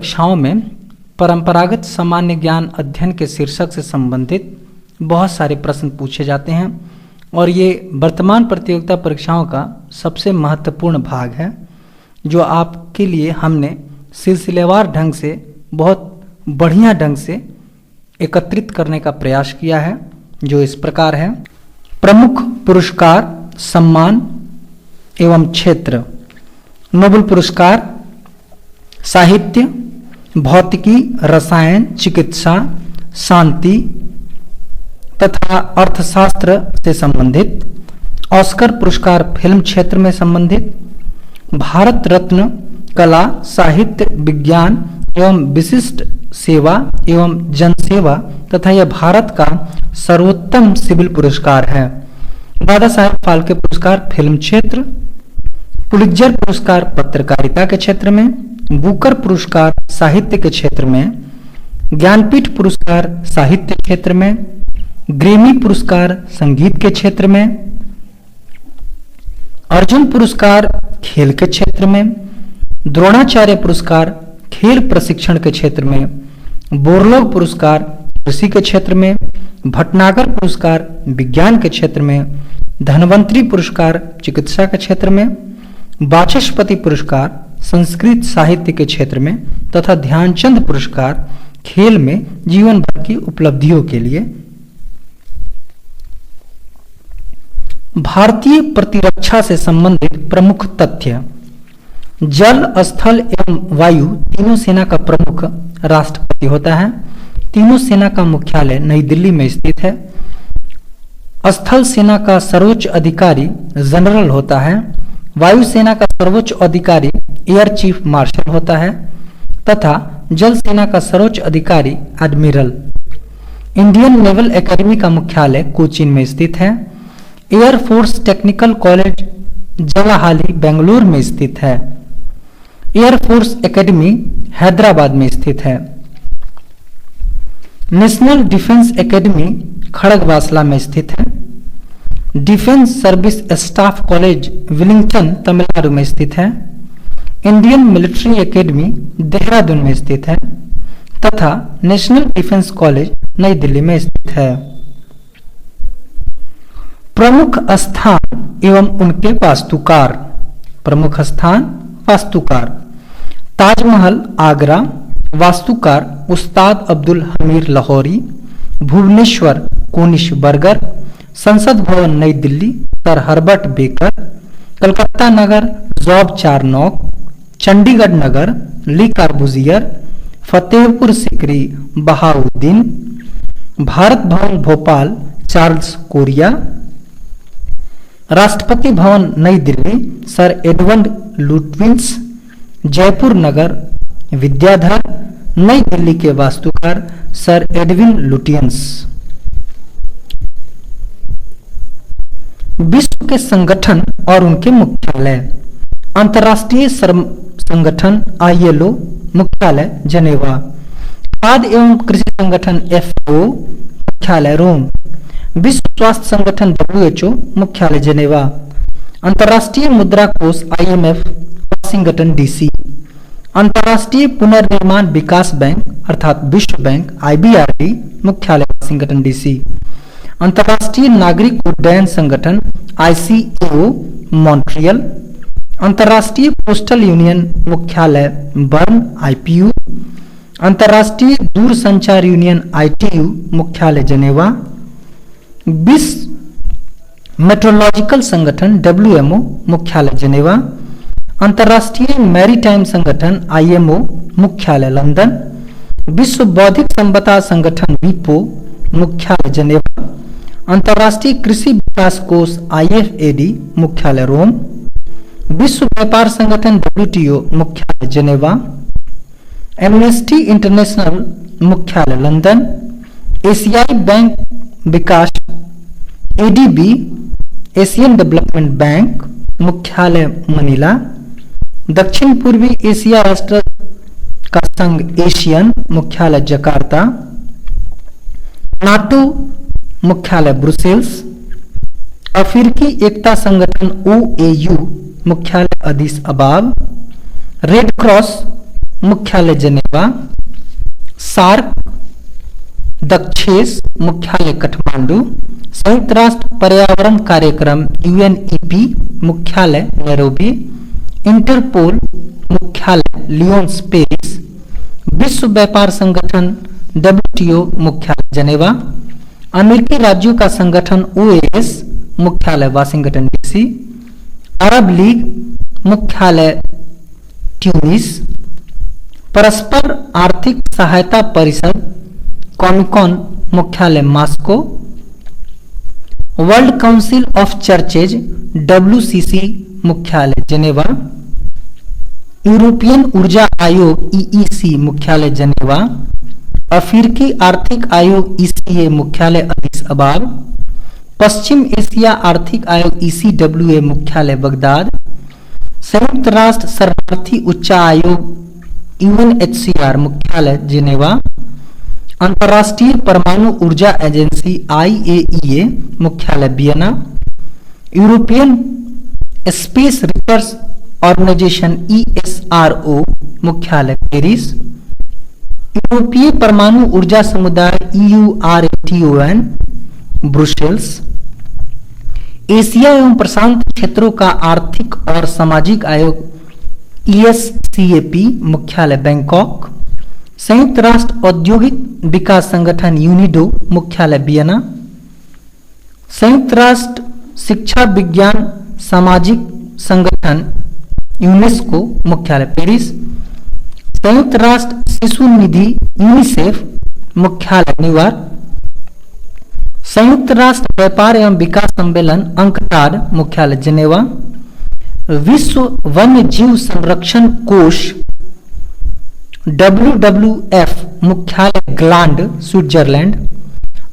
परीक्षाओं में परंपरागत सामान्य ज्ञान अध्ययन के शीर्षक से संबंधित बहुत सारे प्रश्न पूछे जाते हैं और ये वर्तमान प्रतियोगिता परीक्षाओं का सबसे महत्वपूर्ण भाग है, जो आपके लिए हमने सिलसिलेवार ढंग से बहुत बढ़िया ढंग से एकत्रित करने का प्रयास किया है, जो इस प्रकार है। प्रमुख पुरस्कार, सम्मान एवं क्षेत्र: नोबेल पुरस्कार साहित्य, भौतिकी, रसायन, चिकित्सा, शांति तथा अर्थशास्त्र से संबंधित। ऑस्कर पुरस्कार फिल्म क्षेत्र में संबंधित। भारत रत्न कला, साहित्य, विज्ञान एवं विशिष्ट सेवा एवं जनसेवा तथा यह भारत का सर्वोत्तम सिविल पुरस्कार है। दादा साहेब फाल्के पुरस्कार फिल्म क्षेत्र। पुलित्जर पुरस्कार पत्रकारिता के क्षेत्र में। बुकर पुरस्कार साहित्य के क्षेत्र में। ज्ञानपीठ पुरस्कार साहित्य क्षेत्र में। ग्रैमी पुरस्कार संगीत के क्षेत्र में। अर्जुन पुरस्कार खेल के क्षेत्र में। द्रोणाचार्य पुरस्कार खेल प्रशिक्षण के क्षेत्र में। बोरलोग पुरस्कार कृषि के क्षेत्र में। भटनागर पुरस्कार विज्ञान के क्षेत्र में। धन्वंतरी पुरस्कार चिकित्सा के क्षेत्र में। वाचस्पति पुरस्कार संस्कृत साहित्य के क्षेत्र में तथा ध्यानचंद पुरस्कार खेल में जीवन भर की उपलब्धियों के लिए। भारतीय प्रतिरक्षा से संबंधित प्रमुख तथ्य: जल, स्थल एवं वायु तीनों सेना का प्रमुख राष्ट्रपति होता है। तीनों सेना का मुख्यालय नई दिल्ली में स्थित है। स्थल सेना का सर्वोच्च अधिकारी जनरल होता है। वायुसेना का सर्वोच्च अधिकारी एयर चीफ मार्शल होता है तथा जल सेना का सर्वोच्च अधिकारी एडमिरल। इंडियन नेवल एकेडमी का मुख्यालय कोचीन में स्थित है। Air Force Technical College Jalahalli Bengaluru में स्थित है। एयर फोर्स एकेडमी हैदराबाद में स्थित है। नेशनल डिफेंस एकेडमी खड़गवासला में स्थित है। Defence service staff college Willingdon Tamil Nadu में स्थित है। इंडियन मिलिट्री एकेडमी देहरादून में स्थित है तथा नेशनल डिफेंस कॉलेज नई दिल्ली में स्थित है। प्रमुख स्थान एवं उनके वास्तुकार। प्रमुख स्थान, वास्तुकार: ताजमहल आगरा, वास्तुकार Ustad Abdul Hamid Lahori. Bhubaneswar Koenigsberger. Sansad Bhavan New Delhi sir Herbert Baker. Calcutta नगर जॉब चारनॉक। चंडीगढ़ नगर Le Corbusier. Fatehpur Sikri Bahauddin. Bharat Bhavan Bhopal Charles Correa. Rashtrapati Bhavan New Delhi sir Edward Lutyens. Jaipur नगर विद्याधर। नई दिल्ली के वास्तुकार सर एडविन लुटियंस। विश्व के संगठन और उनके मुख्यालय: अंतर्राष्ट्रीय श्रम संगठन ILO मुख्यालय जेनेवा। खाद्य एवं कृषि संगठन FAO मुख्यालय रोम। विश्व स्वास्थ्य संगठन WHO मुख्यालय जेनेवा। अंतर्राष्ट्रीय मुद्रा कोष IMF वाशिंगटन DC। अंतर्राष्ट्रीय पुनर्निर्माण विकास बैंक अर्थात विश्व बैंक IBRD मुख्यालय वाशिंगटन DC। अंतर्राष्ट्रीय नागरिक उड्डयन संगठन ICAO मॉन्ट्रियल। अंतर्राष्ट्रीय पोस्टल यूनियन मुख्यालय बर्न IPU। अंतर्राष्ट्रीय दूरसंचार यूनियन ITU मुख्यालय जेनेवा। विश्व मेट्रोलॉजिकल संगठन WMO मुख्यालय जेनेवा। अंतर्राष्ट्रीय मैरीटाइम संगठन IMO मुख्यालय लंदन। विश्व बौद्धिक संपदा संगठन WIPO मुख्यालय जेनेवा। अंतर्राष्ट्रीय कृषि विकास कोष IFAD मुख्यालय रोम। विश्व व्यापार संगठन WTO मुख्यालय जेनेवा। एमनेस्टी इंटरनेशनल मुख्यालय लंदन। एशियाई बैंक विकास ADB एशियन डेवलपमेंट बैंक मुख्यालय मनीला। दक्षिण पूर्वी एशिया राष्ट्र का संघ एशियन मुख्यालय जकार्ता। नाटो मुख्यालय ब्रुसेल्स। अफ्रीकी एकता संगठन OAU मुख्यालय अदीस अबाब। रेड क्रॉस मुख्यालय जेनेवा। सार्क दक्षेस मुख्यालय काठमांडू। संयुक्त राष्ट्र पर्यावरण कार्यक्रम UNEP मुख्यालय नैरोबी। इंटरपोल मुख्यालय लियोन्स पेरिस। विश्व व्यापार संगठन WTO मुख्यालय जेनेवा। अमेरिकी राज्यों का संगठन OAS मुख्यालय वाशिंगटन DC। अरब लीग मुख्यालय ट्यूनिस। परस्पर आर्थिक सहायता परिषद कॉमिकॉन मुख्यालय Moscow. World council of churches WCC मुख्यालय जेनेवा। यूरोपियन ऊर्जा आयोग EEC मुख्यालय जेनेवा। अफ्रीकी आर्थिक आयोग ECA मुख्यालय अदीस अबाब। पश्चिम एशिया आर्थिक आयोग ECWA मुख्यालय बगदाद। संयुक्त राष्ट्र शरणार्थी उच्चायोग UNHCR मुख्यालय जेनेवा। अंतर्राष्ट्रीय परमाणु ऊर्जा एजेंसी IAEA मुख्यालय Vienna. European space research organisation ESRO मुख्यालय पेरिस। यूरोपीय परमाणु ऊर्जा समुदाय EURATON ब्रुसेल्स। एशिया एवं प्रशांत क्षेत्रों का आर्थिक और सामाजिक आयोग ESCAP मुख्यालय बैंकॉक। संयुक्त राष्ट्र औद्योगिक विकास संगठन UNIDO मुख्यालय वियना। संयुक्त राष्ट्र शिक्षा विज्ञान सामाजिक संगठन यूनेस्को मुख्यालय पेरिस। संयुक्त राष्ट्र शिशु निधि UNICEF मुख्यालय न्यूयॉर्क। संयुक्त राष्ट्र व्यापार एवं विकास सम्मेलन UNCTAD मुख्यालय जेनेवा। विश्व वन्य जीव संरक्षण कोष WWF मुख्यालय ग्लांड स्विट्जरलैंड।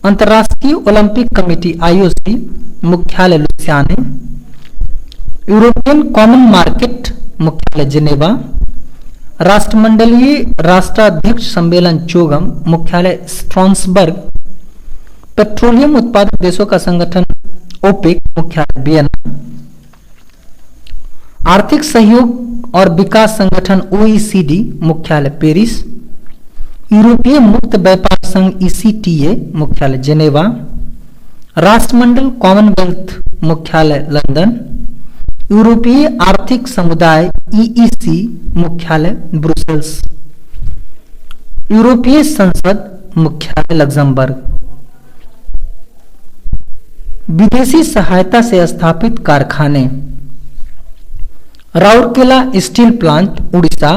अंतर्राष्ट्रीय ओलंपिक कमेटी IOC मुख्यालय लुसियाने। यूरोपियन कॉमन मार्केट मुख्यालय जेनेवा। राष्ट्रमंडलीय राष्ट्राध्यक्ष सम्मेलन चोगम मुख्यालय स्ट्रासबर्ग। पेट्रोलियम उत्पादक देशों का संगठन OPEC मुख्यालय वियना। आर्थिक सहयोग और विकास संगठन OECD मुख्यालय पेरिस। यूरोपीय मुक्त व्यापार संघ ECTA मुख्यालय जेनेवा। राष्ट्रमंडल कॉमनवेल्थ मुख्यालय लंदन। यूरोपीय आर्थिक समुदाय EEC मुख्यालय ब्रुसेल्स। यूरोपीय संसद मुख्यालय लग्जमबर्ग। विदेशी सहायता से स्थापित कारखाने Rourkela steel plant Orissa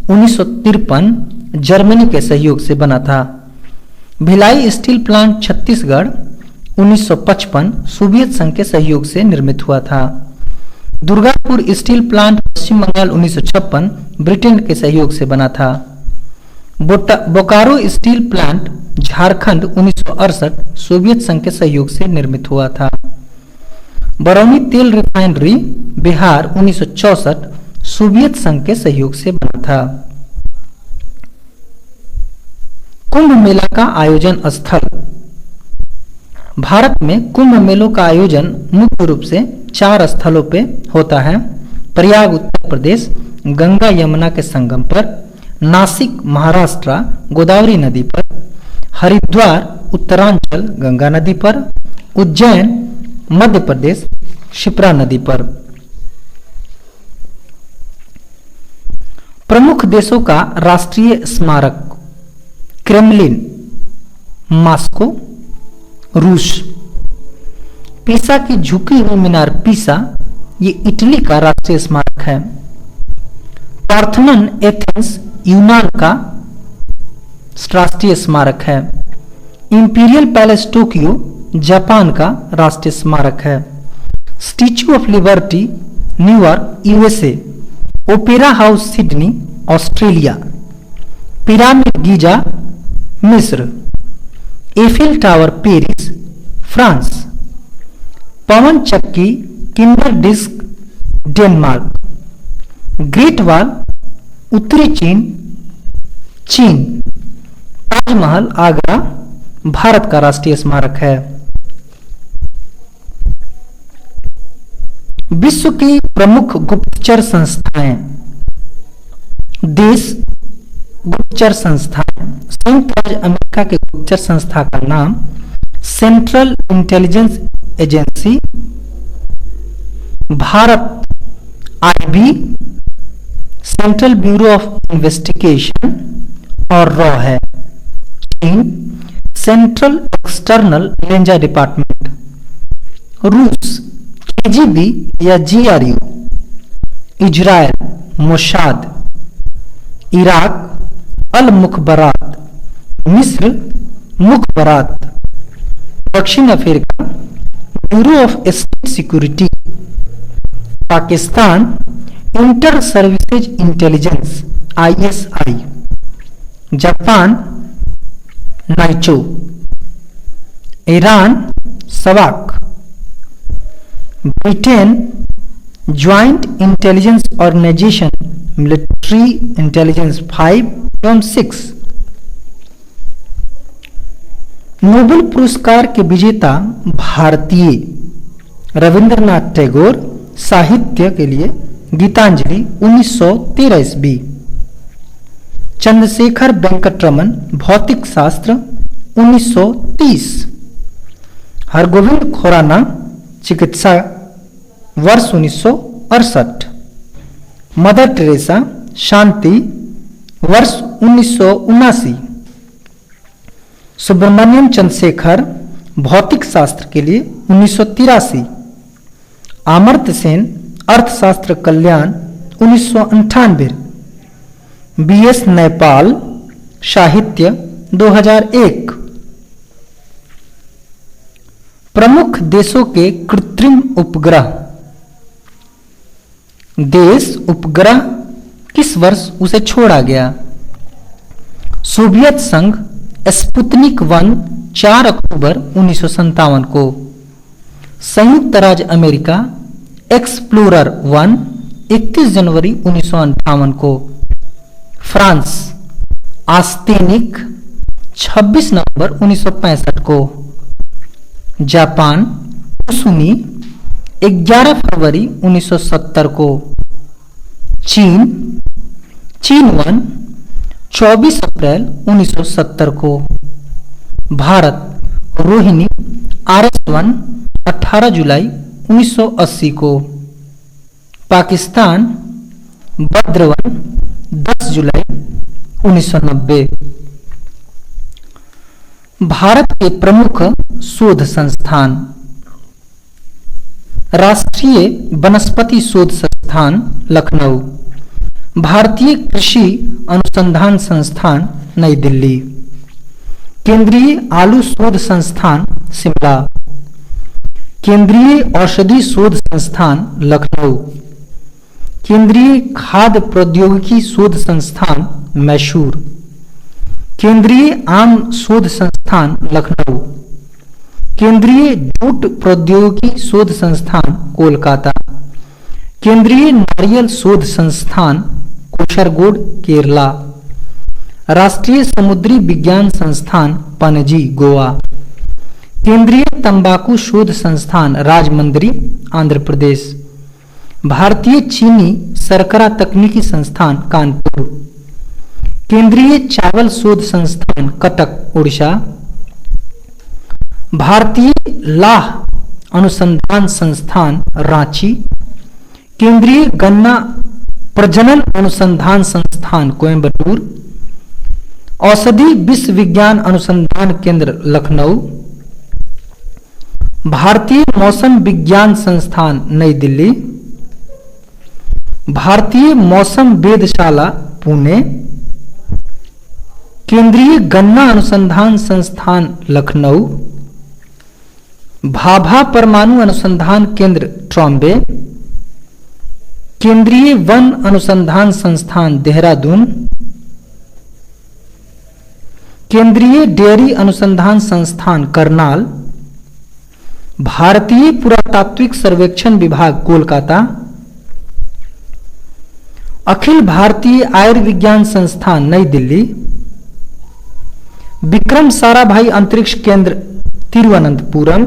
1953 Germany के सहयोग से बना था। Bhilai steel plant Chhattisgarh 1955 Soviet संघ के सहयोग से निर्मित हुआ था। दुर्गापुर स्टील प्लांट पश्चिम बंगाल 1956 ब्रिटेन के सहयोग से बना था। Bokaro steel plant Jharkhand 1968 Soviet संघ के सहयोग से निर्मित हुआ था। बरौनी तेल रिफाइनरी बिहार 1964 सोवियत संघ के सहयोग से बना था। कुंभ मेला का आयोजन स्थल भारत में कुंभ मेलों का आयोजन मुख्य रूप से 4 स्थलों पे होता है। प्रयाग उत्तर प्रदेश गंगा यमुना के संगम पर। नासिक महाराष्ट्र गोदावरी नदी पर। हरिद्वार उत्तरांचल गंगा नदी पर। उज्जैन मध्य प्रदेश शिप्रा नदी पर। प्रमुख देशों का राष्ट्रीय स्मारक क्रेमलिन मॉस्को रूस। पीसा की झुकी हुई मीनार पीसा ये इटली का राष्ट्रीय स्मारक है। पार्थनन एथेंस यूनान का राष्ट्रीय स्मारक है। इंपीरियल पैलेस टोक्यो जापान का राष्ट्रीय स्मारक है। Statue of Liberty New York USA। Opera House Sydney Australia. Pyramid Giza मिस्र। Eiffel Tower Paris France. पवन चक्की Kinderdijk Denmark. Great Wall उत्तरी चीन। ताजमहल आगरा भारत का राष्ट्रीय स्मारक है। विश्व की प्रमुख गुप्तचर संस्थाएं देश गुप्तचर संस्था। संयुक्त राज्य अमेरिका के गुप्तचर संस्था का नाम Central Intelligence Agency. Bharat IB, Central Bureau of Investigation और रॉ है। चीन सेंट्रल एक्सटर्नल रेंजर डिपार्टमेंट। रूस केजीबी या GRU. Israel Mossad. Iraq Al Mukhabarat. मिस्र मुखबरात। दक्षिण Africa Bureau of State Security. Pakistan Inter Services Intelligence ISI. Japan Naicho. Iran SAVAK. Britain Joint Intelligence Organisation Military Intelligence 5 एवं 6। Nobel पुरस्कार के विजेता भारतीय रविंद्रनाथ टैगोर, साहित्य के लिए गीतांजलि 1913 ईस्वी। चंद्रशेखर वेंकटरमन, भौतिक शास्त्र 1930। हरगोविंद खुराना, चिकित्सा वर्ष 1968। मदर टेरेसा, शांति वर्ष 1979। सुब्रमण्यम चंद्रशेखर, भौतिक शास्त्र के लिए 1983। अमर्त्य सेन, अर्थशास्त्र कल्याण 1998। बीएस नेपाल, साहित्य 2001। प्रमुख देशों के कृत्रिम उपग्रह। देश उपग्रह किस वर्ष उसे छोड़ा गया? सोवियत संघ स्पुतनिक 1 4 अक्टूबर 1957 को। संयुक्त राज्य अमेरिका एक्सप्लोरर 1 31 जनवरी 1958 को। फ्रांस आस्तेनिक 26 नवंबर 1965 को। जापान कुसुमी 11 फरवरी 1970 को। चीन 1 24 अप्रैल 1970 को। भारत रोहिणी RS-1 18 जुलाई 1980 को। पाकिस्तान बद्रवन 10 जुलाई 1990। भारत के प्रमुख शोध संस्थान। राष्ट्रीय वनस्पति शोध संस्थान लखनऊ। भारतीय कृषि अनुसंधान संस्थान नई दिल्ली। केंद्रीय आलू शोध संस्थान शिमला। केंद्रीय औषधि शोध संस्थान लखनऊ। केंद्रीय खाद्य प्रौद्योगिकी शोध संस्थान मैसूर। केंद्रीय आम शोध संस्थान लखनऊ। केंद्रीय जूट प्रौद्योगिकी शोध संस्थान कोलकाता। केंद्रीय नारियल शोध संस्थान कोशरगोड केरला। राष्ट्रीय समुद्री विज्ञान संस्थान पणजी गोवा। केंद्रीय तंबाकू शोध संस्थान राजमंद्री आंध्र प्रदेश। भारतीय चीनी शर्करा तकनीकी संस्थान कानपुर। केंद्रीय चावल शोध संस्थान कटक उड़ीसा। भारतीय लाह अनुसंधान संस्थान रांची। केंद्रीय गन्ना प्रजनन अनुसंधान संस्थान कोयंबटूर। औषधि विश्व विज्ञान अनुसंधान केंद्र लखनऊ। भारतीय मौसम विज्ञान संस्थान नई दिल्ली। भारतीय मौसम वेधशाला पुणे। केंद्रीय गन्ना अनुसंधान संस्थान लखनऊ। भाभा परमाणु अनुसंधान केंद्र ट्रॉम्बे। केंद्रीय वन अनुसंधान संस्थान देहरादून। केंद्रीय डेयरी अनुसंधान संस्थान करनाल। भारतीय पुरातात्विक सर्वेक्षण विभाग कोलकाता। अखिल भारतीय आयुर्विज्ञान संस्थान नई दिल्ली। विक्रम साराभाई अंतरिक्ष केंद्र तिरुवनंतपुरम।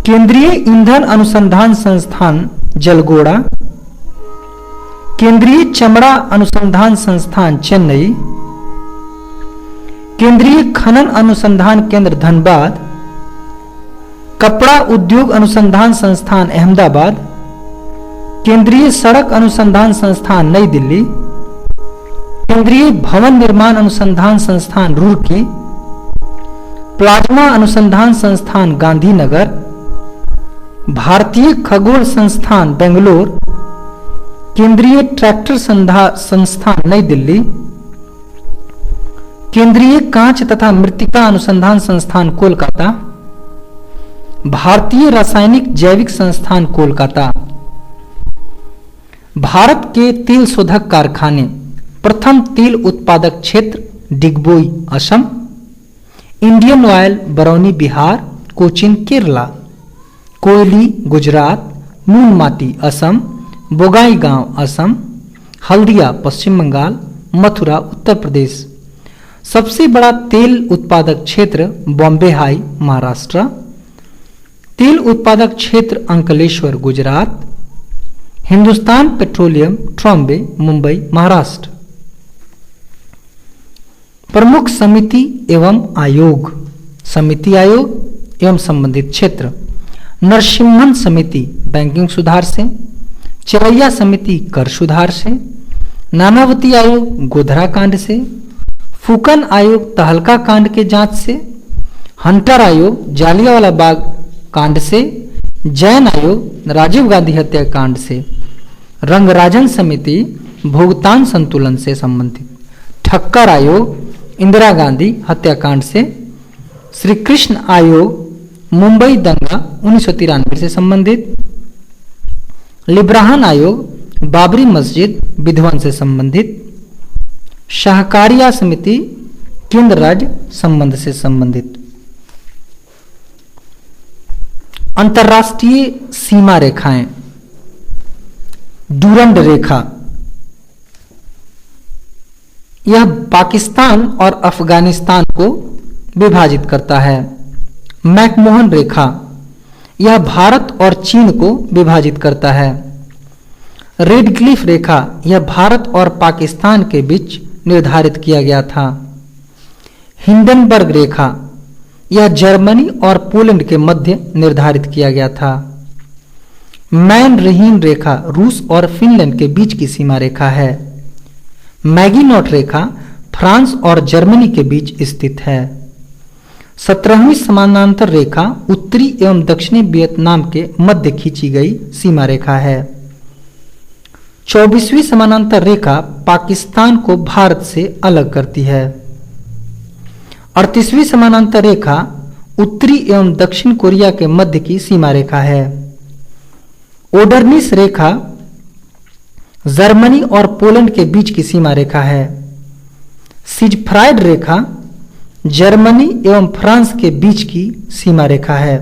केंद्रीय ईंधन अनुसंधान संस्थान जलगोड़ा। केंद्रीय चमड़ा अनुसंधान संस्थान चेन्नई, केंद्रीय खनन अनुसंधान केंद्र धनबाद, कपड़ा उद्योग अनुसंधान संस्थान अहमदाबाद, केंद्रीय सड़क अनुसंधान संस्थान नई दिल्ली, केंद्रीय भवन निर्माण अनुसंधान संस्थान रुड़की, प्लाज्मा अनुसंधान संस्थान गांधीनगर, भारतीय खगोल संस्थान बेंगलोर, केंद्रीय ट्रैक्टर संस्थान नई दिल्ली, केंद्रीय कांच तथा मृत्तिका अनुसंधान संस्थान कोलकाता, भारतीय रासायनिक जैविक संस्थान कोलकाता। भारत के तेल शोधक कारखाने, प्रथम तेल उत्पादक क्षेत्र डिगबोई असम, इंडियन ऑयल बरौनी बिहार, कोचिन केरला, कोयली गुजरात, नूनमाटी असम, बोगाईगांव असम, हल्दिया पश्चिम बंगाल, मथुरा उत्तर प्रदेश। सबसे बड़ा तेल उत्पादक क्षेत्र बॉम्बे हाई महाराष्ट्र, तेल उत्पादक क्षेत्र अंकलेश्वर गुजरात, हिंदुस्तान पेट्रोलियम ट्रॉम्बे मुंबई महाराष्ट्र। प्रमुख समिति एवं आयोग, समिति आयोग एवं संबंधित क्षेत्र, नरसिम्हन समिति बैंकिंग सुधार से, चिरैया समिति कर सुधार से, नानावती आयोग गोधरा कांड से, फूकन आयोग तहलका कांड के जांच से, हंटर आयोग जालियांवाला बाग कांड से, जैन आयोग राजीव गांधी हत्याकांड से, रंगराजन समिति भुगतान संतुलन से संबंधित, ठक्कर आयोग इंदिरा गांधी हत्याकांड से, श्री कृष्ण आयोग मुंबई दंगा 1993 से संबंधित, लिब्राहन आयोग बाबरी मस्जिद विध्वंस से संबंधित, सहकारिता समिति केंद्र राज्य संबंध से संबंधित। अंतर्राष्ट्रीय सीमा रेखाएं, डूरंड रेखा, यह पाकिस्तान और अफगानिस्तान को विभाजित करता है। मैकमोहन रेखा, यह भारत और चीन को विभाजित करता है। रेडक्लिफ रेखा, यह भारत और पाकिस्तान के बीच निर्धारित किया गया था। हिंडनबर्ग रेखा, यह जर्मनी और पोलैंड के मध्य निर्धारित किया गया था। मैन रहीन रेखा रूस और फिनलैंड के बीच की सीमा रेखा है। मैगिनॉट रेखा फ्रांस और जर्मनी के बीच स्थित है। 17वीं समानांतर रेखा उत्तरी एवं दक्षिणी वियतनाम के मध्य खींची गई सीमा रेखा है। 24वीं समानांतर रेखा पाकिस्तान को भारत से अलग करती है। 38वीं समानांतर रेखा उत्तरी एवं दक्षिण कोरिया के मध्य की सीमा रेखा है। ओडरनिस रेखा जर्मनी और पोलैंड के बीच की सीमा रेखा है। सिजफ्राइड रेखा जर्मनी एवं फ्रांस के बीच की सीमा रेखा है।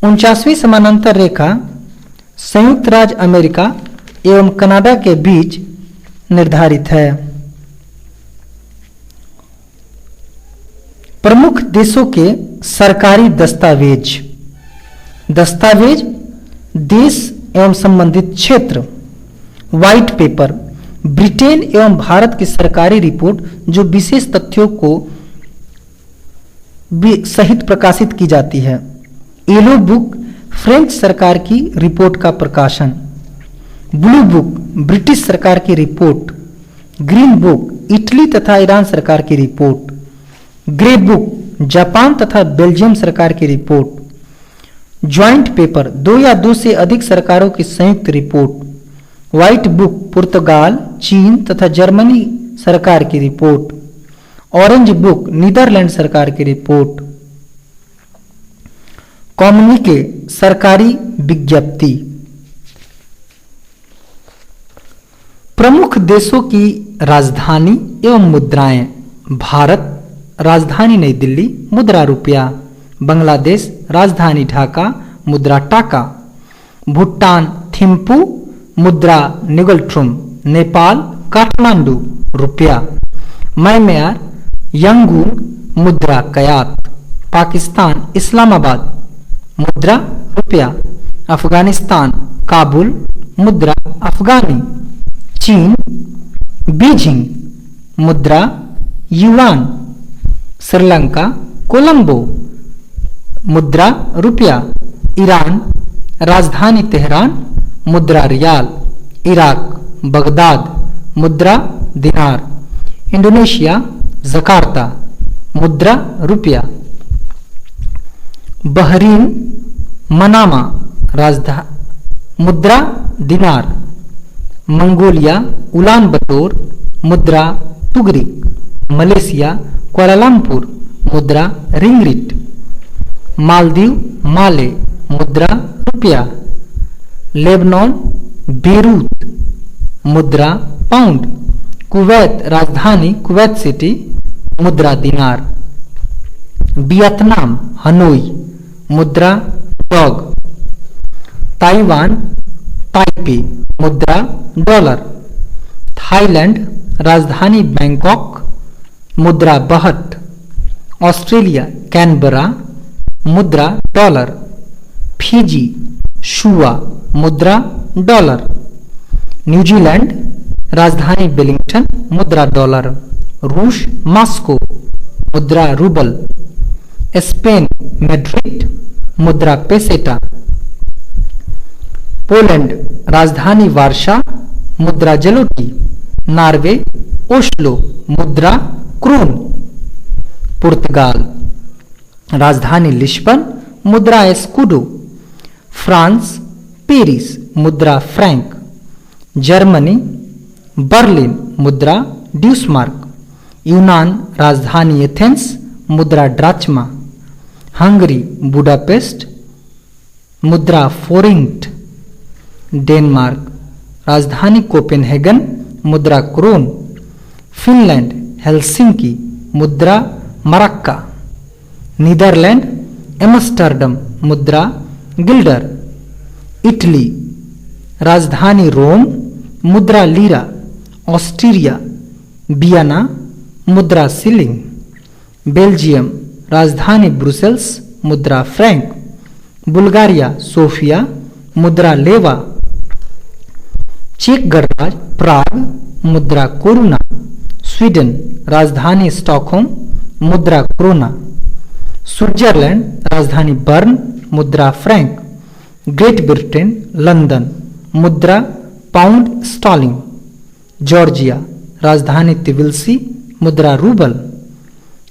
49वीं समानांतर रेखा संयुक्त राज्य अमेरिका एवं कनाडा के बीच निर्धारित है। प्रमुख देशों के सरकारी दस्तावेज, दस्तावेज देश एवं संबंधित क्षेत्र, व्हाइट पेपर ब्रिटेन एवं भारत की सरकारी रिपोर्ट जो विशेष तथ्यों को सहित प्रकाशित की जाती है। येलो बुक फ्रेंच सरकार की रिपोर्ट का प्रकाशन। ब्लू बुक ब्रिटिश सरकार की रिपोर्ट। ग्रीन बुक इटली तथा ईरान सरकार की रिपोर्ट। ग्रे बुक जापान तथा बेल्जियम सरकार की रिपोर्ट। ज्वाइंट पेपर दो या दो से अधिक सरकारों की संयुक्त रिपोर्ट। व्हाइट बुक पुर्तगाल, चीन तथा जर्मनी सरकार की रिपोर्ट। ऑरेंज बुक नीदरलैंड सरकार की रिपोर्ट। कम्युनिके सरकारी विज्ञप्ति। प्रमुख देशों की राजधानी एवं मुद्राएं। भारत राजधानी नई दिल्ली, मुद्रा रुपया। बांग्लादेश राजधानी ढाका, मुद्रा टाका। भूटान थिम्पू, मुद्रा निगलट्रुम। नेपाल काठमांडू, रुपया। म्यांमार यंगून, मुद्रा कयात। पाकिस्तान इस्लामाबाद, मुद्रा रुपया। अफगानिस्तान काबुल, मुद्रा अफगानी। चीन बीजिंग, मुद्रा युआन। श्रीलंका कोलंबो, मुद्रा रुपया। ईरान राजधानी तेहरान, मुद्रा रियाल। इराक बगदाद, मुद्रा दिनार। इंडोनेशिया जकार्ता, मुद्रा रुपया। बहरीन मनामा, मुद्रा दिनार। मंगोलिया उलान बटोर, मुद्रा तुगरिक। मलेशिया कुआलालंपुर, मुद्रा रिंगरिट। मालदीव माले, मुद्रा रुपया। लेबनान बेरूत, मुद्रा पाउंड। कुवैत राजधानी कुवैत सिटी, मुद्रा दिनार। वियतनाम हनोई, मुद्रा डॉग। ताइवान ताइपे, मुद्रा डॉलर। थाईलैंड राजधानी बैंकॉक, मुद्रा बहट। ऑस्ट्रेलिया कैनबरा, मुद्रा डॉलर। फिजी शुआ, मुद्रा डॉलर। न्यूजीलैंड राजधानी वेलिंगटन, मुद्रा डॉलर। रूस मॉस्को, मुद्रा रूबल। स्पेन मैड्रिड, मुद्रा पेसेटा। पोलैंड राजधानी वार्सा, मुद्रा जलोटी। नॉर्वे ओस्लो, मुद्रा क्रोन। पुर्तगाल राजधानी लिस्बन, मुद्रा एस्कुडो। फ्रांस पेरिस, मुद्रा फ्रैंक। जर्मनी बर्लिन, मुद्रा ड्यूसमार्क। यूनान राजधानी एथेंस, मुद्रा ड्राचमा। हंगरी बुडापेस्ट, मुद्रा फोरिंट। डेनमार्क राजधानी कोपेनहेगन, मुद्रा क्रोन। फिनलैंड हेलसिंकी, मुद्रा मरक्का। नीदरलैंड एम्स्टर्डम, मुद्रा गिल्डर। इटली राजधानी रोम, मुद्रा लीरा। ऑस्ट्रिया वियना, मुद्रा सिलिंग। बेल्जियम राजधानी ब्रुसेल्स, मुद्रा फ्रैंक। बुल्गारिया सोफिया, मुद्रा लेवा। चेक गणराज्य प्राग, मुद्रा कोरुना। स्वीडन राजधानी स्टॉकहोम, मुद्रा क्रोना। स्विट्जरलैंड राजधानी बर्न, मुद्रा फ्रैंक। ग्रेट ब्रिटेन लंदन, मुद्रा पाउंड स्टॉर्लिंग। जॉर्जिया राजधानी तिबिलिसी, मुद्रा रूबल।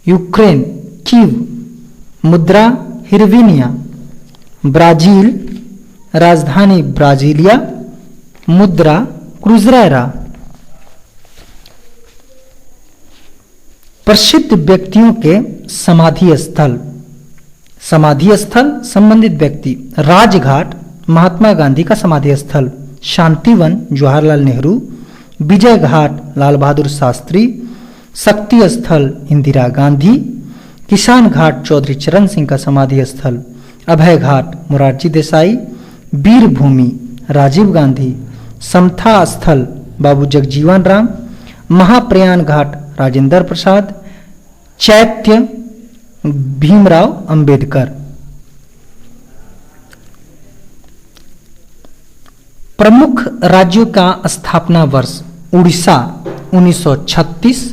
यूक्रेन कीव, मुद्रा हिरविनिया। ब्राजील राजधानी ब्राजीलिया, मुद्रा क्रूजरेरा। प्रसिद्ध व्यक्तियों के समाधि स्थल। समाधि स्थल संबंधित व्यक्ति: राजघाट महात्मा गांधी का समाधि स्थल। शांतिवन जवाहरलाल नेहरू। विजय घाट लाल बहादुर शास्त्री। शक्ति स्थल इंदिरा गांधी। किसान घाट चौधरी चरण सिंह का समाधि स्थल। अभय घाट मोरारजी देसाई। वीर भूमि राजीव गांधी। समता स्थल बाबू जगजीवन राम। महाप्रयाण घाट राजेंद्र प्रसाद। चैत्य भीमराव अंबेडकर। प्रमुख राज्यों का स्थापना वर्ष: उड़ीसा 1936,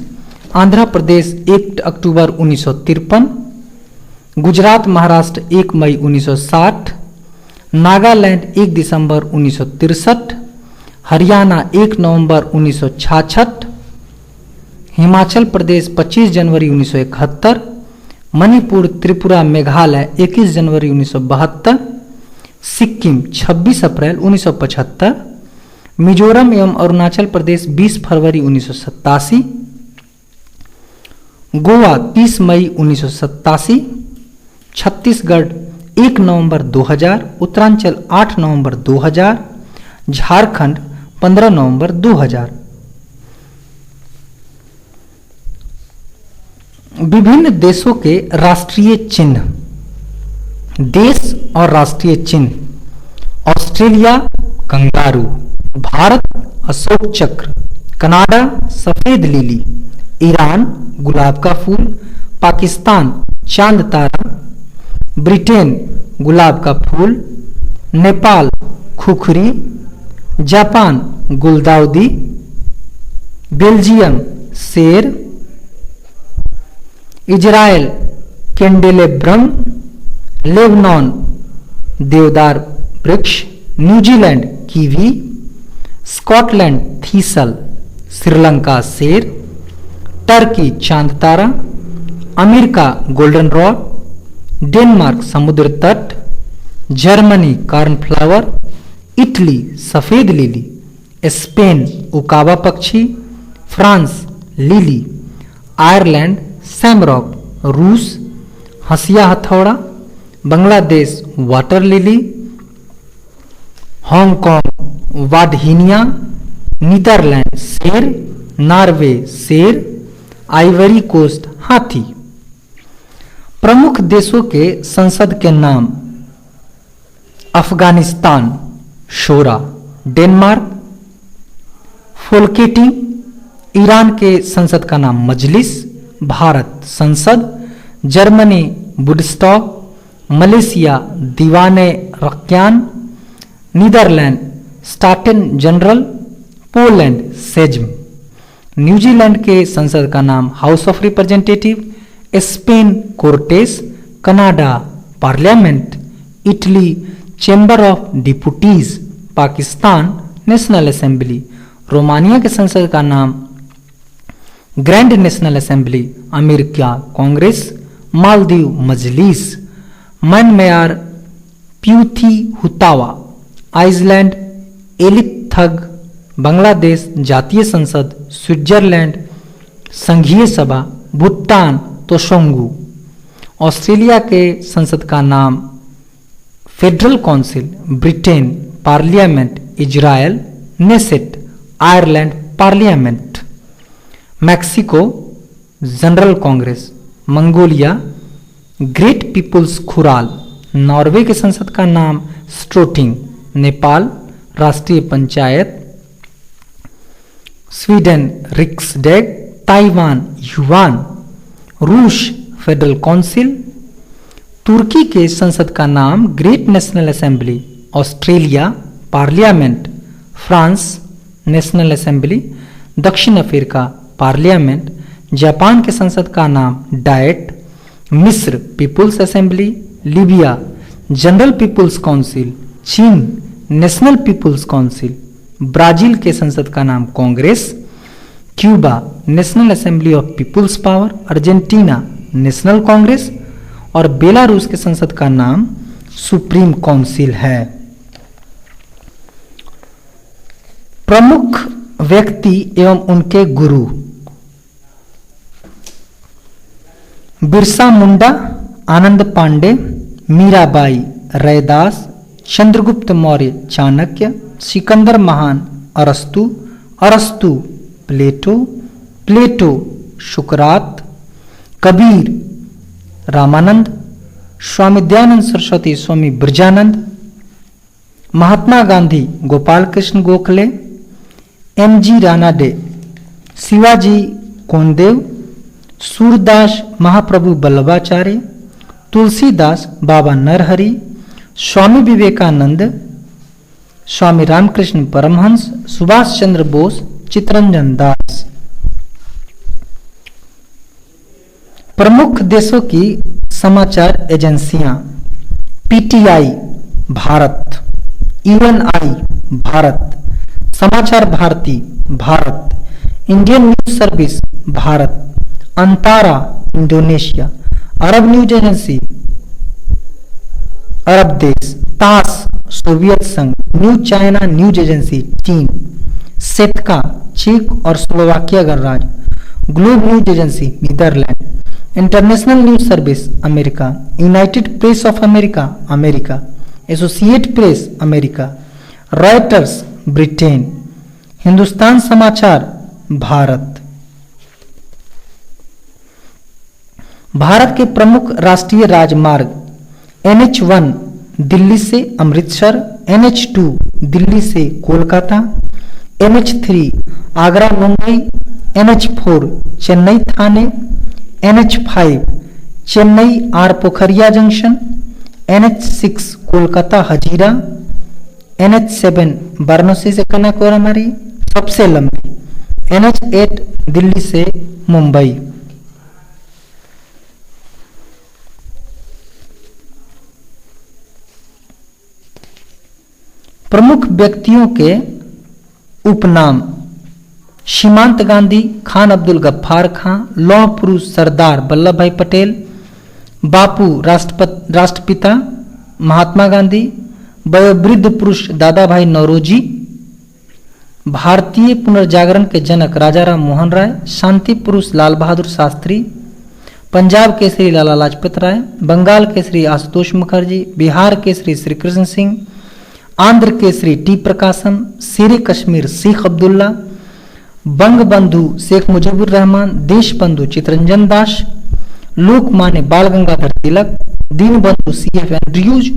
आंध्र प्रदेश 1 अक्टूबर 1953, गुजरात महाराष्ट्र 1 मई 1960, नागालैंड 1 दिसंबर 1963, हरियाणा 1 नवंबर 1966, हिमाचल प्रदेश 25 जनवरी 1971, मणिपुर त्रिपुरा मेघालय 21 जनवरी 1972, सिक्किम 26 अप्रैल 1975, मिजोरम एवं अरुणाचल प्रदेश 20 फरवरी 1987, गोवा 30 मई 1987, छत्तीसगढ़ 1 नवंबर 2000, उत्तरांचल 8 नवंबर 2000, झारखंड 15 नवंबर 2000। विभिन्न देशों के राष्ट्रीय चिन्ह। देश और राष्ट्रीय चिन्ह: ऑस्ट्रेलिया कंगारू। भारत अशोक चक्र। कनाडा सफेद लिली। ईरान गुलाब का फूल। पाकिस्तान चांद तारा। ब्रिटेन गुलाब का फूल। नेपाल खुखरी। जापान गुलदाउदी। बेल्जियम शेर, इजराइल कैंडेलेब्रम, लेबनान देवदार वृक्ष, New Zealand kiwi, Scotland thistle, Sri Lanka शेर, टर्की चांद तारा, अमेरिका गोल्डन रॉड, डेनमार्क समुद्र तट, जर्मनी कॉर्नफ्लावर, इटली सफेद लिली, स्पेन उकाबा पक्षी, फ्रांस लिली, आयरलैंड सैमरॉक, रूस हंसिया हथौड़ा, Bangladesh water lily, Hong Kong bauhinia, Netherlands शेर, नॉर्वे शेर, आइवरी कोस्ट हाथी। प्रमुख देशों के संसद के नाम: Afghanistan Shora, Denmark Folketing, Iran के संसद का नाम मजलिस, भारत संसद, Germany Bundestag, Malaysia Dewan Rakyat, Netherlands Staten General, Poland Sejm, New Zealand के संसद का नाम House of Representative, Spain Cortes, Canada Parliament, Italy Chamber of Deputies, Pakistan National Assembly, Romania के संसद का नाम Grand National Assembly, America Congress, Maldives Majlis, Myanmar Pyithu Hluttaw, Iceland Althing, Bangladesh Jatiya Sangsad, Switzerland संघीय सभा, भूटान तोशोंगू, ऑस्ट्रेलिया के संसद का नाम Federal Council, Britain Parliament, Israel Knesset, Ireland Parliament, Mexico General Congress, Mongolia Great People's Khural, Norway के संसद का नाम स्ट्रोटिंग, नेपाल राष्ट्रीय पंचायत, स्वीडन रिक्सडेग, ताइवान युवान, रूस फेडरल काउंसिल, तुर्की के संसद का नाम great national assembly, Australia parliament, France national assembly, दक्षिण अफ्रीका पार्लियामेंट, जापान के संसद का नाम डाइट, मिस्र people's assembly, Libya general people's council, चीन नेशनल पीपुल्स काउंसिल, ब्राजील के संसद का नाम congress, Cuba national assembly of people's power, Argentina national congress और बेलारूस के संसद का नाम सुप्रीम काउंसिल है। प्रमुख व्यक्ति एवं उनके गुरु: बिरसा मुंडा, आनंद पांडे, मीराबाई, रैदास, चंद्रगुप्त मौर्य, चाणक्य, सिकंदर महान, अरस्तु, अरस्तु प्लेटो, प्लेटो सुकरात, कबीर, रामानंद, स्वामी दयानंद सरस्वती, स्वामी ब्रजानंद, महात्मा गांधी, गोपाल कृष्ण गोखले, एम.जी. रानाडे, शिवाजी कोंडेव, सूरदास महाप्रभु बल्लभाचार्य, तुलसीदास, बाबा नरहरि, स्वामी विवेकानंद, स्वामी रामकृष्ण परमहंस, सुभाष चंद्र बोस, चित्तरंजन दास। प्रमुख देशों की समाचार एजेंसियां: PTI Bharat, UNI Bharat, Samachar Bharati Bharat, Indian News Service Bharat, Antara Indonesia, Arab News Agency अरब देश, तास सोवियत संघ, न्यू चाइना न्यूज एजेंसी चीन, सेतका चेक और स्लोवाकिया गणराज्य, Globe News Agency Netherlands, International News Service America, United Press of America America, Associate Press America, Reuters Britain, Hindustan Samachar Bharat. Bharat के प्रमुख राष्ट्रीय राजमार्ग: NH1 दिल्ली से अमृतसर, NH2 दिल्ली से Kolkata, NH3 Agra Mumbai, NH4 Chennai Thane, NH5 Chennai आर पोखरिया junction, NH6 Kolkata Hazira, NH7 Varanasi से कन्याकुमारी सबसे लंबी, NH8 दिल्ली से मुंबई। प्रमुख व्यक्तियों के उपनाम: सीमांत गांधी, खान अब्दुल गफ्फार खां, लौह पुरुष सरदार वल्लभ भाई पटेल, बापू राष्ट्रपिता महात्मा गांधी, वयोवृद्ध पुरुष दादा भाई नौरोजी, भारतीय पुनर्जागरण के जनक राजा राम मोहन राय, शांति पुरुष लाल बहादुर शास्त्री, पंजाब केसरी लाला लाजपत राय, बंगाल केसरी आशुतोष मुखर्जी, बिहार केसरी श्री कृष्ण सिंह, आंध्र केसरी टी प्रकाशम, शेर कश्मीर शेख अब्दुल्ला, बंग बंधु शेख मुजीबुर रहमान, देश बंधु चितरंजन दास, लोकमान्य बाल गंगाधर तिलक, दीन बंधु CF एंड्रयूज,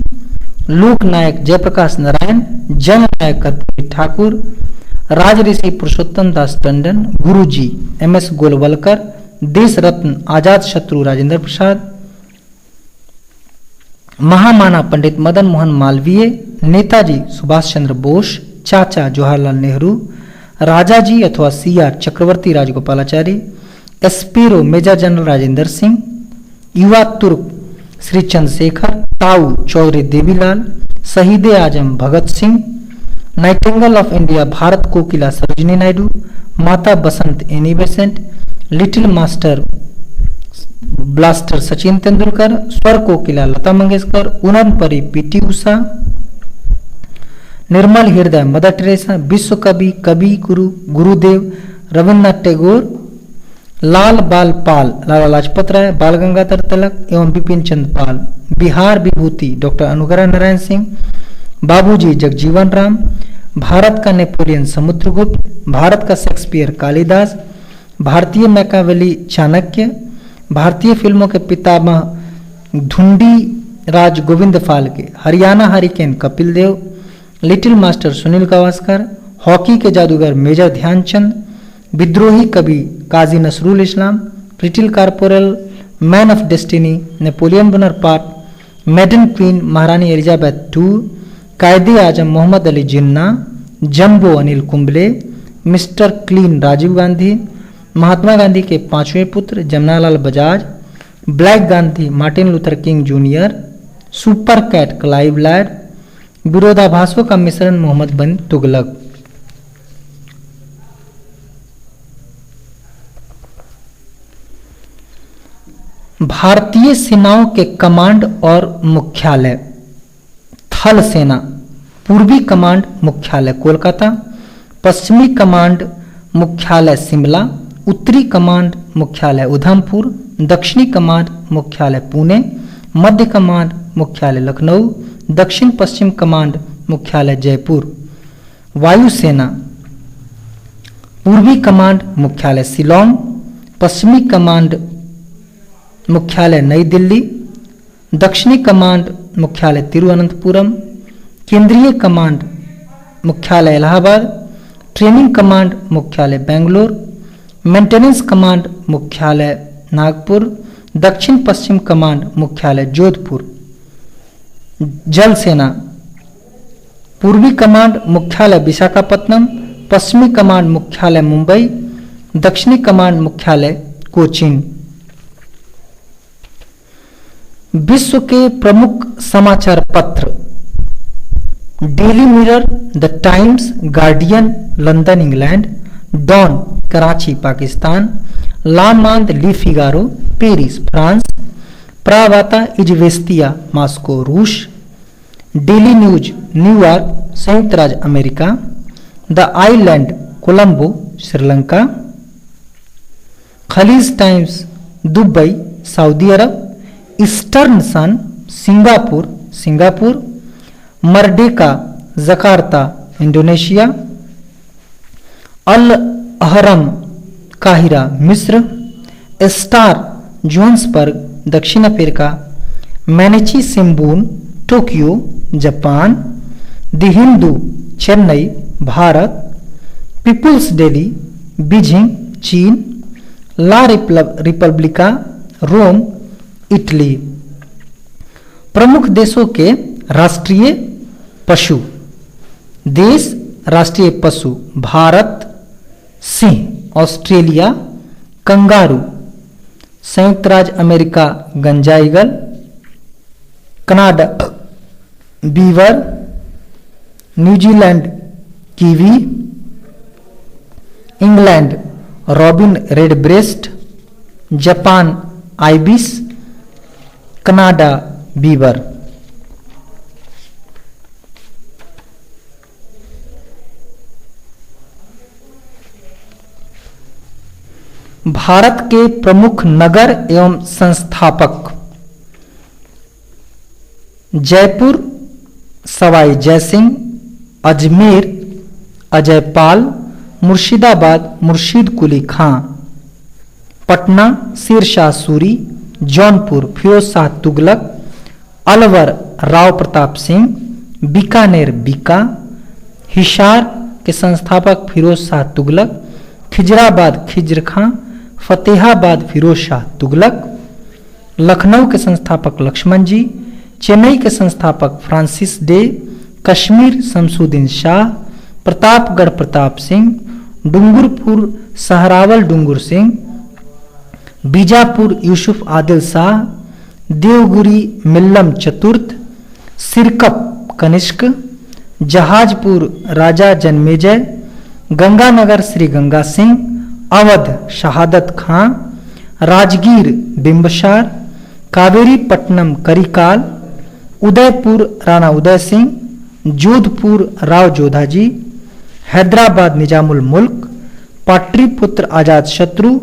लोक नायक जयप्रकाश नारायण, जन नायक कर्पूरी ठाकुर, राजऋषि पुरुषोत्तम दास टंडन, गुरुजी MS गोलवलकर, देश रत्न आजाद शत्रु राजेंद्र प्रसाद, महामाना पंडित मदन मोहन मालवीय, नेताजी सुभाष चंद्र बोस, चाचा जवाहरलाल नेहरू, राजाजी अथवा CR चक्रवर्ती राजगोपालाचारी, एस्पीरो मेजर जनरल राजेंद्र सिंह, युवा तुर्क Shri Chandrashekhar, Tau Chaudhary Devilal, Shaheed Azam Bhagat Singh, Nightingale of India Bharat Kokila Sarojini Naidu, Mata Basant Annie Besant, Little Master Blaster Sachin Tendulkar, Swar Kokila Lata Mangeshkar, उड़न परी PT उषा, निर्मल हृदय मदर टेरेसा, विश्व कवि कवि गुरु गुरुदेव रविन्द्रनाथ टैगोर, लाल बाल पाल लाला लाजपत राय, बाल गंगाधर तिलक एवं बिपिन चंद्र पाल, बिहार विभूति डॉक्टर अनुग्रह नारायण सिंह, बाबूजी जगजीवन राम, भारत का नेपोलियन समुद्रगुप्त, भारत का शेक्सपियर कालिदास, भारतीय मैकावेली चाणक्य, भारतीय फिल्मों के पितामह Dhundi Raj Govind Phalke, Haryana hurricane Kapil Dev, little master Sunil Gavaskar, hockey के जादूगर मेजर ध्यानचंद, विद्रोही कवि Kazi Nazrul Islam, little corporal man of destiny Napoleon Bonaparte, maiden queen Maharani Elizabeth II, Quaid-e Azam Mohammad Ali Jinnah, jumbo Anil Kumble, mister clean Rajiv Gandhi, Mahatma Gandhi के 5वें पुत्र Jamnalal Bajaj, black Gandhi Martin Luther King junior, super cat Clive Lloyd, विरोधाभासों का मिश्रण मोहम्मद बिन तुगलक। भारतीय सेनाओं के कमांड और मुख्यालय: थल सेना, पूर्वी कमांड मुख्यालय कोलकाता, पश्चिमी कमांड मुख्यालय शिमला, उत्तरी कमांड मुख्यालय उधमपुर, दक्षिणी कमांड मुख्यालय पुणे, मध्य कमांड मुख्यालय लखनऊ, दक्षिण पश्चिम कमांड मुख्यालय जयपुर। वायुसेना: पूर्वी कमांड मुख्यालय शिलोंग, पश्चिमी कमांड मुख्यालय नई दिल्ली, दक्षिणी कमांड मुख्यालय तिरुवनंतपुरम, केंद्रीय कमांड मुख्यालय इलाहाबाद, ट्रेनिंग कमांड मुख्यालय बेंगलोर, मेंटेनेंस कमांड मुख्यालय नागपुर, दक्षिण पश्चिम कमांड मुख्यालय जोधपुर। जल सेना: पूर्वी कमांड मुख्यालय विशाखापत्तनम, पश्चिमी कमांड मुख्यालय मुंबई, दक्षिणी कमांड मुख्यालय कोचीन। विश्व के प्रमुख समाचार पत्र: daily mirror, the Times, Guardian London England, Dawn Karachi Pakistan, Le Monde Le Figaro Paris France, Pravda Izvestia Moscow रूस, डेली न्यूज न्यूयॉर्क संयुक्त राज्य America, the island Colombo Sri Lanka, Khaleej Times Dubai Saudi Arab, eastern sun Singapore, Merdeka Jakarta Indonesia, Al Ahram काहिरा मिस्र, star Johannesburg दक्षिण Africa, Mainichi Shimbun Tokyo Japan, the Hindu Chennai Bharat, people's daily Beijing चीन, La Republica Rome Italy. प्रमुख देशों के राष्ट्रीय पशु। देश राष्ट्रीय पशु भारत सिंह, ऑस्ट्रेलिया कंगारू, संयुक्त राज्य अमेरिका गंजा eagle, Canada beaver, New Zealand kiwi, England robin redbreast, Japan ibis, Canada beaver. Bharat के प्रमुख नगर एवं संस्थापक जयपुर सवाई जयसिंह, अजमेर अजयपाल, मुर्शिदाबाद मुर्शीद कुली खां, पटना शेरशाह सूरी, जौनपुर फिरोज शाह तुगलक, अलवर राव प्रताप सिंह, बीकानेर बीका, हिसार के संस्थापक फिरोज शाह तुगलक, खिजराबाद खिज्र खां, फतेहाबाद फिरोज शाह तुगलक, लखनऊ के संस्थापक लक्ष्मण जी, चेन्नई के संस्थापक फ्रांसिस डे, कश्मीर शमसुद्दीन शाह, प्रतापगढ़ प्रताप सिंह, डूंगरपुर सहरावल डूंगर सिंह, बीजापुर यूसुफ आदिल शाह, देवगिरी मिल्लम चतुर्थ, सिरकप कनिष्क, जहाजपुर राजा जन्मेजय, गंगानगर श्री गंगा सिंह, अवध शहादत खां, राजगीर बिंबसार, कावेरी पट्टनम करिकाल, उदयपुर राणा उदय सिंह, जोधपुर राव जोधाजी, हैदराबाद निजामुल मुल्क, पाटलिपुत्र आजाद शत्रु,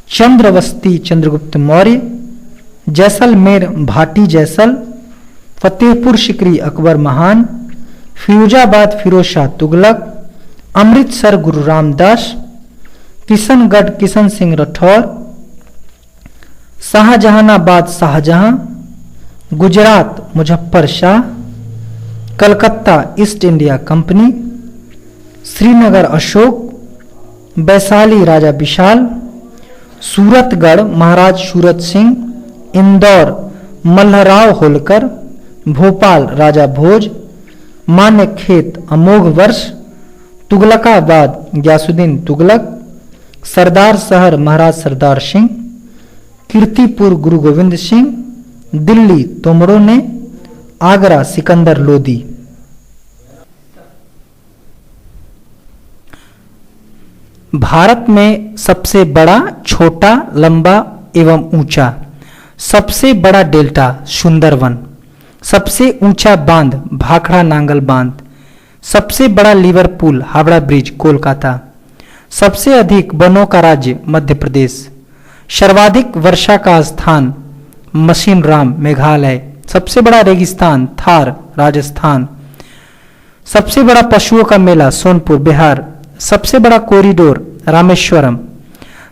चंद्रवस्ती चंद्रगुप्त मौर्य, जैसलमेर भाटी जैसल, फतेहपुर सिकरी अकबर महान, Firozabad Firoz Shah Tughlaq, Amritsar Guru Ramdas, Kishangarh Kishan Singh Rathore, Shahjahanabad Shahjahan, Gujarat Muzaffar Shah, Calcutta east India company, Srinagar Ashok, Vaishali Raja Vishal, Suratgarh Maharaj Surat Singh, Indore Malharrao Holkar, Bhopal Raja Bhoj, Manyakheta Amogh Varsha, Tughlakabad Ghiyasuddin Tughlaq, सरदार शहर महाराज सरदार सिंह, कीर्तिपुर गुरु गोविंद सिंह, दिल्ली तोमरों ने, आगरा सिकंदर लोदी। भारत में सबसे बड़ा, छोटा, लंबा एवं ऊंचा, सबसे बड़ा डेल्टा सुंदरवन, सबसे ऊंचा बांध भाखड़ा नांगल बांध, सबसे बड़ा लिवरपूल हावड़ा ब्रिज कोलकाता, सबसे अधिक वनों का राज्य मध्य प्रदेश, सर्वाधिक वर्षा का स्थान मशीनराम मेघालय, सबसे बड़ा रेगिस्तान थार राजस्थान, सबसे बड़ा पशुओं का मेला सोनपुर बिहार, सबसे बड़ा कॉरिडोर रामेश्वरम,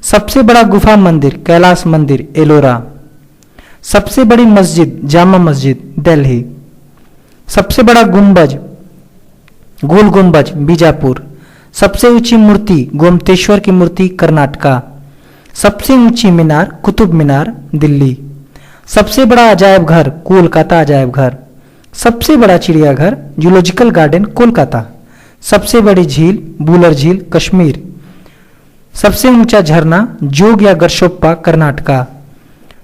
सबसे बड़ा गुफा मंदिर कैलाश मंदिर एलोरा, सबसे बड़ी मस्जिद जामा मस्जिद दिल्ली, सबसे बड़ा गुंबज गोल गुंबज बीजापुर, सबसे ऊंची मूर्ति गोमतेश्वर की मूर्ति कर्नाटका, सबसे ऊंची मीनार कुतुब मीनार दिल्ली, सबसे बड़ा अजायब घर कोलकाता अजायब घर, सबसे बड़ा चिड़ियाघर जूलॉजिकल गार्डन कोलकाता, सबसे बड़ी झील बूलर झील कश्मीर, सबसे ऊंचा झरना जोग या गरशोप्पा कर्नाटका,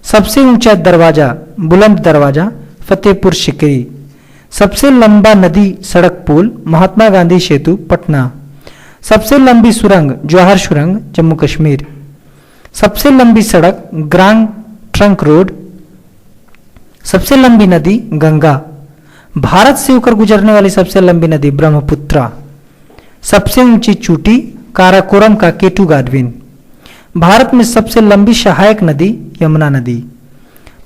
सबसे ऊंचा दरवाजा बुलंद दरवाजा फतेहपुर सिकरी, सबसे लंबा नदी सड़क पुल महात्मा गांधी सेतु पटना, सबसे लंबी सुरंग जवाहर सुरंग जम्मू कश्मीर, सबसे लंबी सड़क ग्रांड ट्रंक रोड, सबसे लंबी नदी गंगा, भारत से होकर गुजरने वाली सबसे लंबी नदी ब्रह्मपुत्रा, सबसे ऊंची चोटी काराकोरम का केटू गाडविन, भारत में सबसे लंबी सहायक नदी यमुना नदी,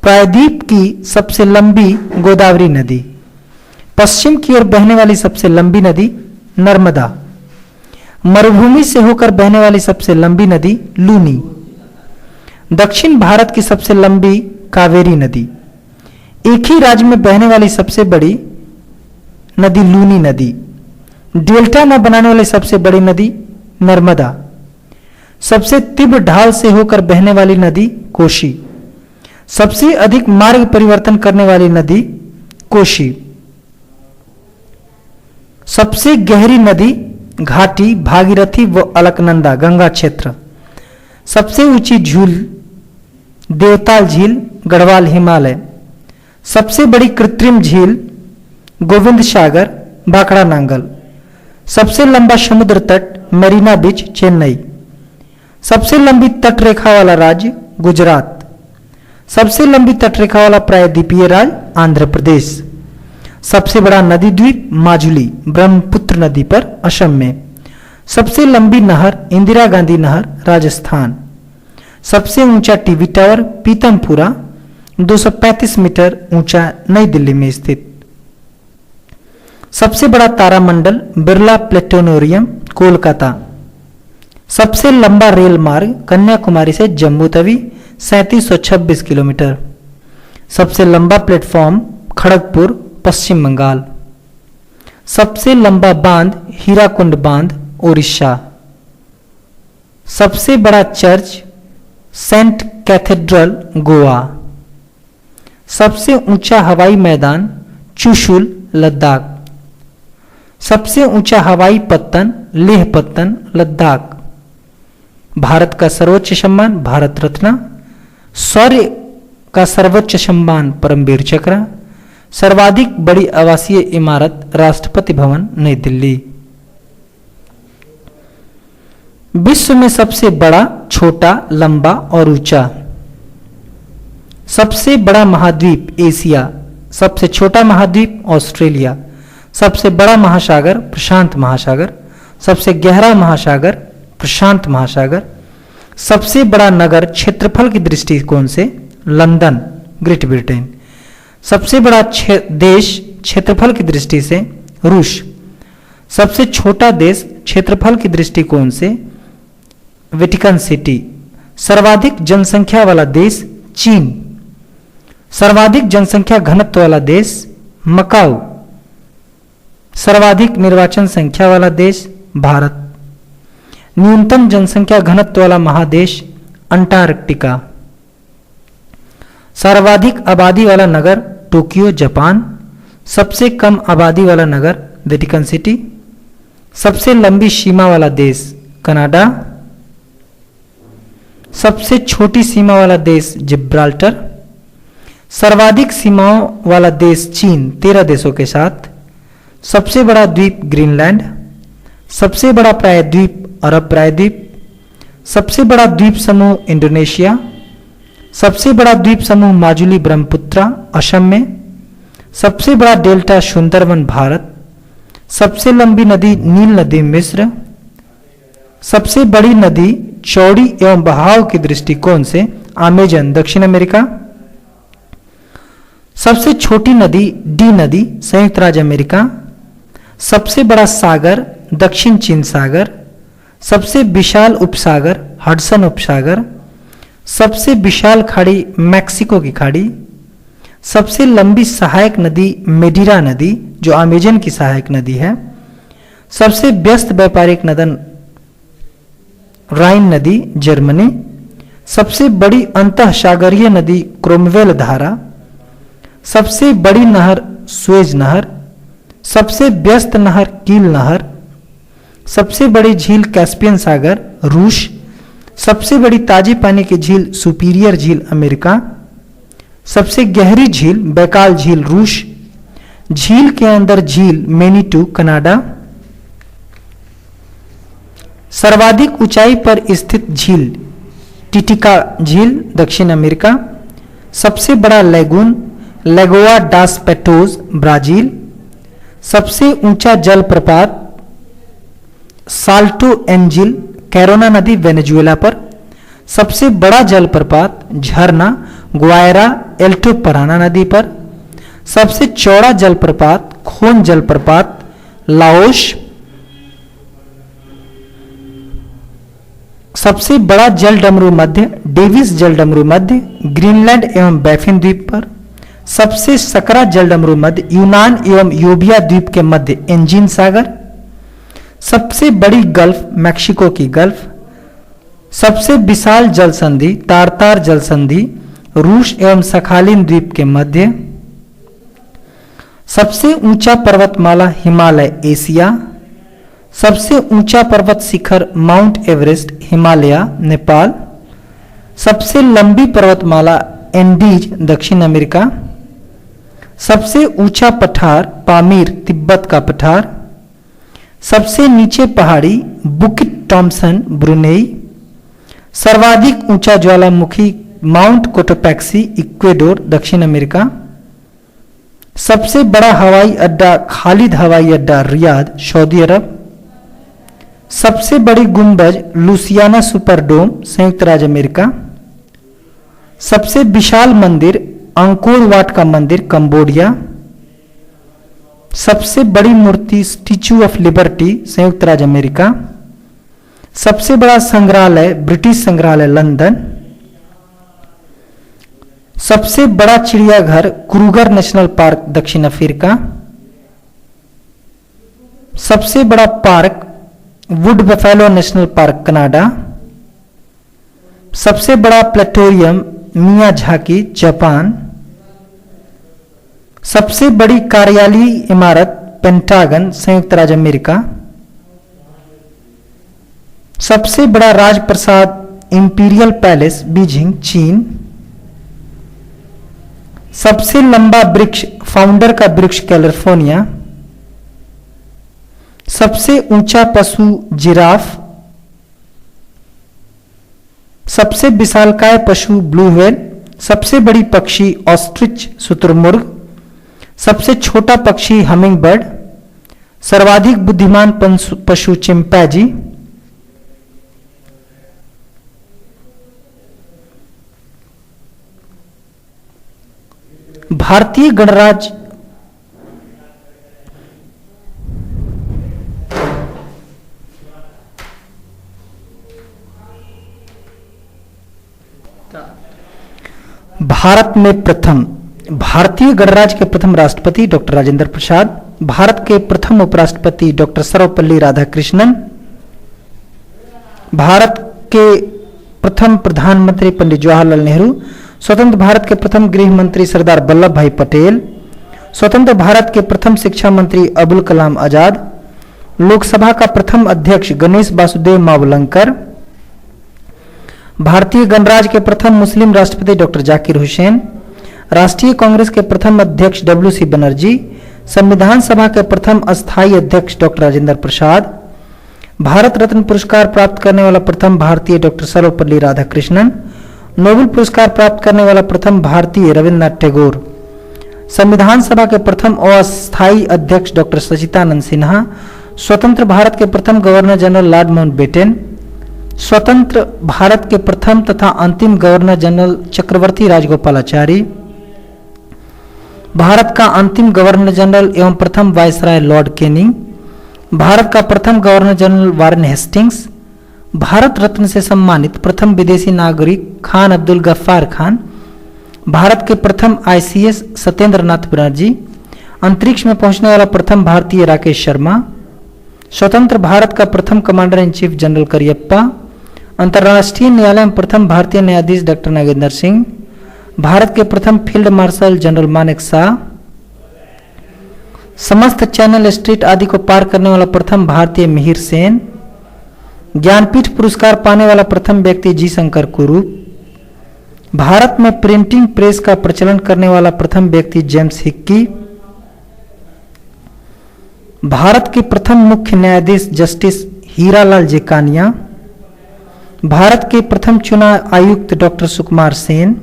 प्रायद्वीप की सबसे लंबी गोदावरी नदी, पश्चिम की ओर बहने वाली सबसे लंबी नदी नर्मदा, मरुभूमि से होकर बहने वाली सबसे लंबी नदी लूनी, दक्षिण भारत की सबसे लंबी कावेरी नदी, एक ही राज्य में बहने वाली सबसे बड़ी नदी लूनी नदी, डेल्टा न बनाने वाली सबसे बड़ी नदी नर्मदा, सबसे तीव्र ढाल से होकर बहने वाली नदी कोशी, सबसे अधिक मार्ग परिवर्तन करने वाली नदी कोशी, सबसे गहरी नदी घाटी भागीरथी व अलकनंदा गंगा क्षेत्र। सबसे ऊंची झील देवताल झील गढ़वाल हिमालय। सबसे बड़ी कृत्रिम झील गोविंद सागर भाखड़ा नांगल। सबसे लंबा समुद्र तट मरीना बीच चेन्नई। सबसे लंबी तटरेखा वाला राज्य गुजरात। सबसे लंबी तटरेखा वाला प्रायद्वीपीय राज्य आंध्र प्रदेश। सबसे बड़ा नदी द्वीप माजुली ब्रह्मपुत्र नदी पर असम में। सबसे लंबी नहर इंदिरा गांधी नहर राजस्थान। सबसे ऊंचा टीवी टावर पीतमपुरा 235 मीटर ऊंचा नई दिल्ली में स्थित। सबसे बड़ा तारामंडल बिरला प्लेनेटोरियम कोलकाता। सबसे लंबा रेल मार्ग कन्याकुमारी से जम्मू तवी 3726 किलोमीटर। सबसे लंबा प्लेटफॉर्म खड़गपुर पश्चिम बंगाल। सबसे लंबा बांध हीराकुंड बांध ओडिशा। सबसे बड़ा चर्च सेंट कैथेड्रल गोवा। सबसे ऊंचा हवाई मैदान चुशुल लद्दाख। सबसे ऊंचा हवाई पत्तन लेह पत्तन लद्दाख। भारत का सर्वोच्च सम्मान भारत रत्न। शौर्य का सर्वोच्च सम्मान परमवीर चक्र। सर्वाधिक बड़ी आवासीय इमारत राष्ट्रपति भवन नई दिल्ली। विश्व में सबसे बड़ा छोटा लंबा और ऊंचा। सबसे बड़ा महाद्वीप एशिया। सबसे छोटा महाद्वीप ऑस्ट्रेलिया। सबसे बड़ा महासागर प्रशांत महासागर। सबसे गहरा महासागर प्रशांत महासागर। सबसे बड़ा नगर क्षेत्रफल की दृष्टिकोण से लंदन ग्रेट ब्रिटेन। सबसे बड़ा देश क्षेत्रफल की दृष्टि से रूस। सबसे छोटा देश क्षेत्रफल की दृष्टिकोण से वेटिकन सिटी। सर्वाधिक जनसंख्या वाला देश चीन। सर्वाधिक जनसंख्या घनत्व वाला देश मकाऊ। सर्वाधिक निर्वाचन संख्या वाला देश भारत। न्यूनतम जनसंख्या घनत्व वाला महादेश अंटार्कटिका। सर्वाधिक आबादी वाला नगर टोक्यो जापान। सबसे कम आबादी वाला नगर वेटिकन सिटी। सबसे लंबी सीमा वाला देश कनाडा। सबसे छोटी सीमा वाला देश जिब्राल्टर। सर्वाधिक सीमाओं वाला देश चीन 13 देशों के साथ। सबसे बड़ा द्वीप ग्रीनलैंड। सबसे बड़ा प्रायद्वीप अरब प्रायद्वीप। सबसे बड़ा द्वीप समूह इंडोनेशिया। सबसे बड़ा द्वीप समूह माजुली ब्रह्मपुत्र असम में। सबसे बड़ा डेल्टा सुंदरवन भारत। सबसे लंबी नदी नील नदी मिस्र। सबसे बड़ी नदी चौड़ी एवं बहाव के दृष्टिकोण से अमेजन दक्षिण अमेरिका। सबसे छोटी नदी डी नदी संयुक्त राज्य अमेरिका। सबसे बड़ा सागर दक्षिण चीन सागर। सबसे विशाल उपसागर हडसन उपसागर। सबसे विशाल खाड़ी मैक्सिको की खाड़ी। सबसे लंबी सहायक नदी मेडिरा नदी जो अमेजन की सहायक नदी है। सबसे व्यस्त व्यापारिक नदी राइन नदी जर्मनी। सबसे बड़ी अंतःसागरीय नदी क्रोमवेल धारा। सबसे बड़ी नहर सुएज नहर। सबसे व्यस्त नहर कील नहर। सबसे बड़ी झील कैस्पियन सागर रूस। सबसे बड़ी ताजे पानी की झील सुपीरियर झील अमेरिका। सबसे गहरी झील बैकाल झील रूस। झील के अंदर झील मेनीटू कनाडा। सर्वाधिक ऊंचाई पर स्थित झील टिटिका झील दक्षिण अमेरिका। सबसे बड़ा लैगून लेगोआ डास पेटोज ब्राजील। सबसे ऊंचा जलप्रपात साल्टो एंजिल कैरोना नदी वेनेजुएला पर। सबसे बड़ा जलप्रपात झरना ग्वायरा एल्टो पराना नदी पर। सबसे चौड़ा जलप्रपात खोन जलप्रपात लाओस। सबसे बड़ा जल डमरू मध्य डेविस जल डमरू मध्य ग्रीनलैंड एवं बैफिन द्वीप पर। सबसे सकरा जल डमरू मध्य यूनान एवं यूबिया द्वीप के मध्य एंजिन सागर। सबसे बड़ी गल्फ मैक्सिको की गल्फ। सबसे विशाल जल संधि तारतार जल संधि रूस एवं सखालिन द्वीप के मध्य। सबसे ऊंचा पर्वतमाला हिमालय एशिया। सबसे ऊंचा पर्वत शिखर माउंट एवरेस्ट हिमालय नेपाल। सबसे लंबी पर्वतमाला एंडीज दक्षिण अमेरिका। सबसे ऊंचा पठार पामीर तिब्बत का पठार। सबसे नीचे पहाड़ी बुकिट टॉम्सन ब्रुनेई। सर्वाधिक ऊंचा ज्वालामुखी माउंट कोटोपैक्सी इक्वेडोर दक्षिण अमेरिका। सबसे बड़ा हवाई अड्डा खालिद हवाई अड्डा रियाद सऊदी अरब। सबसे बड़ी गुंबज लुसियाना सुपरडोम संयुक्त राज्य अमेरिका। सबसे विशाल मंदिर अंकोर वाट का मंदिर कंबोडिया। सबसे बड़ी मूर्ति स्टैच्यू ऑफ लिबर्टी संयुक्त राज्य अमेरिका। सबसे बड़ा संग्रहालय ब्रिटिश संग्रहालय लंदन। सबसे बड़ा चिड़ियाघर क्रूगर नेशनल पार्क दक्षिण अफ्रीका। सबसे बड़ा park would buffalo national park Canada. सबसे बड़ा प्लेनेटोरियम मियाझाकी जापान। सबसे बड़ी कार्यालयीय इमारत पेंटागन संयुक्त राज्य अमेरिका। सबसे बड़ा राजप्रासाद इंपीरियल पैलेस बीजिंग चीन। सबसे लंबा वृक्ष फाउंडर का वृक्ष कैलिफोर्निया। सबसे ऊंचा पशु जिराफ। सबसे विशालकाय पशु ब्लू व्हेल। सबसे बड़ी पक्षी ऑस्ट्रिच शुतुरमुर्ग। सबसे छोटा पक्षी हमिंग बर्ड। सर्वाधिक बुद्धिमान पशु चिंपैंजी। भारतीय गणराज्य भारत में प्रथम भारतीय गणराज्य के प्रथम राष्ट्रपति डॉक्टर राजेंद्र प्रसाद। भारत के प्रथम उपराष्ट्रपति डॉक्टर सर्वपल्ली राधाकृष्णन। भारत के प्रथम प्रधानमंत्री पंडित जवाहरलाल नेहरू। स्वतंत्र भारत के प्रथम गृह मंत्री सरदार वल्लभ भाई पटेल। स्वतंत्र भारत के प्रथम शिक्षा मंत्री अबुल कलाम आजाद। लोकसभा का प्रथम अध्यक्ष गणेश वासुदेव मावलंकर। भारतीय गणराज्य के प्रथम मुस्लिम राष्ट्रपति डॉक्टर जाकिर हुसैन। राष्ट्रीय कांग्रेस के प्रथम अध्यक्ष डब्ल्यू.सी. बनर्जी। संविधान सभा के प्रथम अस्थायी अध्यक्ष डॉक्टर राजेंद्र प्रसाद। भारत रत्न पुरस्कार प्राप्त करने वाला प्रथम भारतीय डॉक्टर सर्वपल्ली राधाकृष्णन। नोबेल पुरस्कार प्राप्त करने वाला प्रथम भारतीय रविन्द्रनाथ टैगोर। संविधान सभा के प्रथम अस्थायी अध्यक्ष डॉक्टर सचिदानंद सिन्हा। स्वतंत्र भारत के प्रथम गवर्नर जनरल लॉर्ड माउंटबेटन। स्वतंत्र भारत के प्रथम तथा अंतिम गवर्नर जनरल चक्रवर्ती राजगोपालाचारी। भारत का अंतिम गवर्नर जनरल एवं प्रथम वायसराय लॉर्ड कैनिंग। भारत का प्रथम governor general Warren Hastings. Bharat Ratna से सम्मानित प्रथम विदेशी नागरिक खान अब्दुल गफ्फार खान। भारत के प्रथम आईसीएस सत्येंद्र नाथ बनर्जी। अंतरिक्ष में पहुंचने वाला प्रथम भारतीय राकेश शर्मा। स्वतंत्र भारत का प्रथम commander in chief general Cariappa. अंतर्राष्ट्रीय न्यायालय में प्रथम भारतीय न्यायाधीश डॉक्टर नागेंद्र सिंह। भारत के प्रथम field marshal general Manek Shah. समस्त चैनल स्ट्रीट आदि को पार करने वाला प्रथम भारतीय मिहिर सेन। ज्ञानपीठ पुरस्कार पाने वाला प्रथम व्यक्ति जी शंकर कुरूप। भारत में प्रिंटिंग प्रेस का प्रचलन करने वाला प्रथम व्यक्ति जेम्स हिक्की। भारत के प्रथम मुख्य न्यायाधीश जस्टिस हीरालाल जेकानिया। भारत के प्रथम चुनाव आयुक्त डॉक्टर सुकुमार सेन।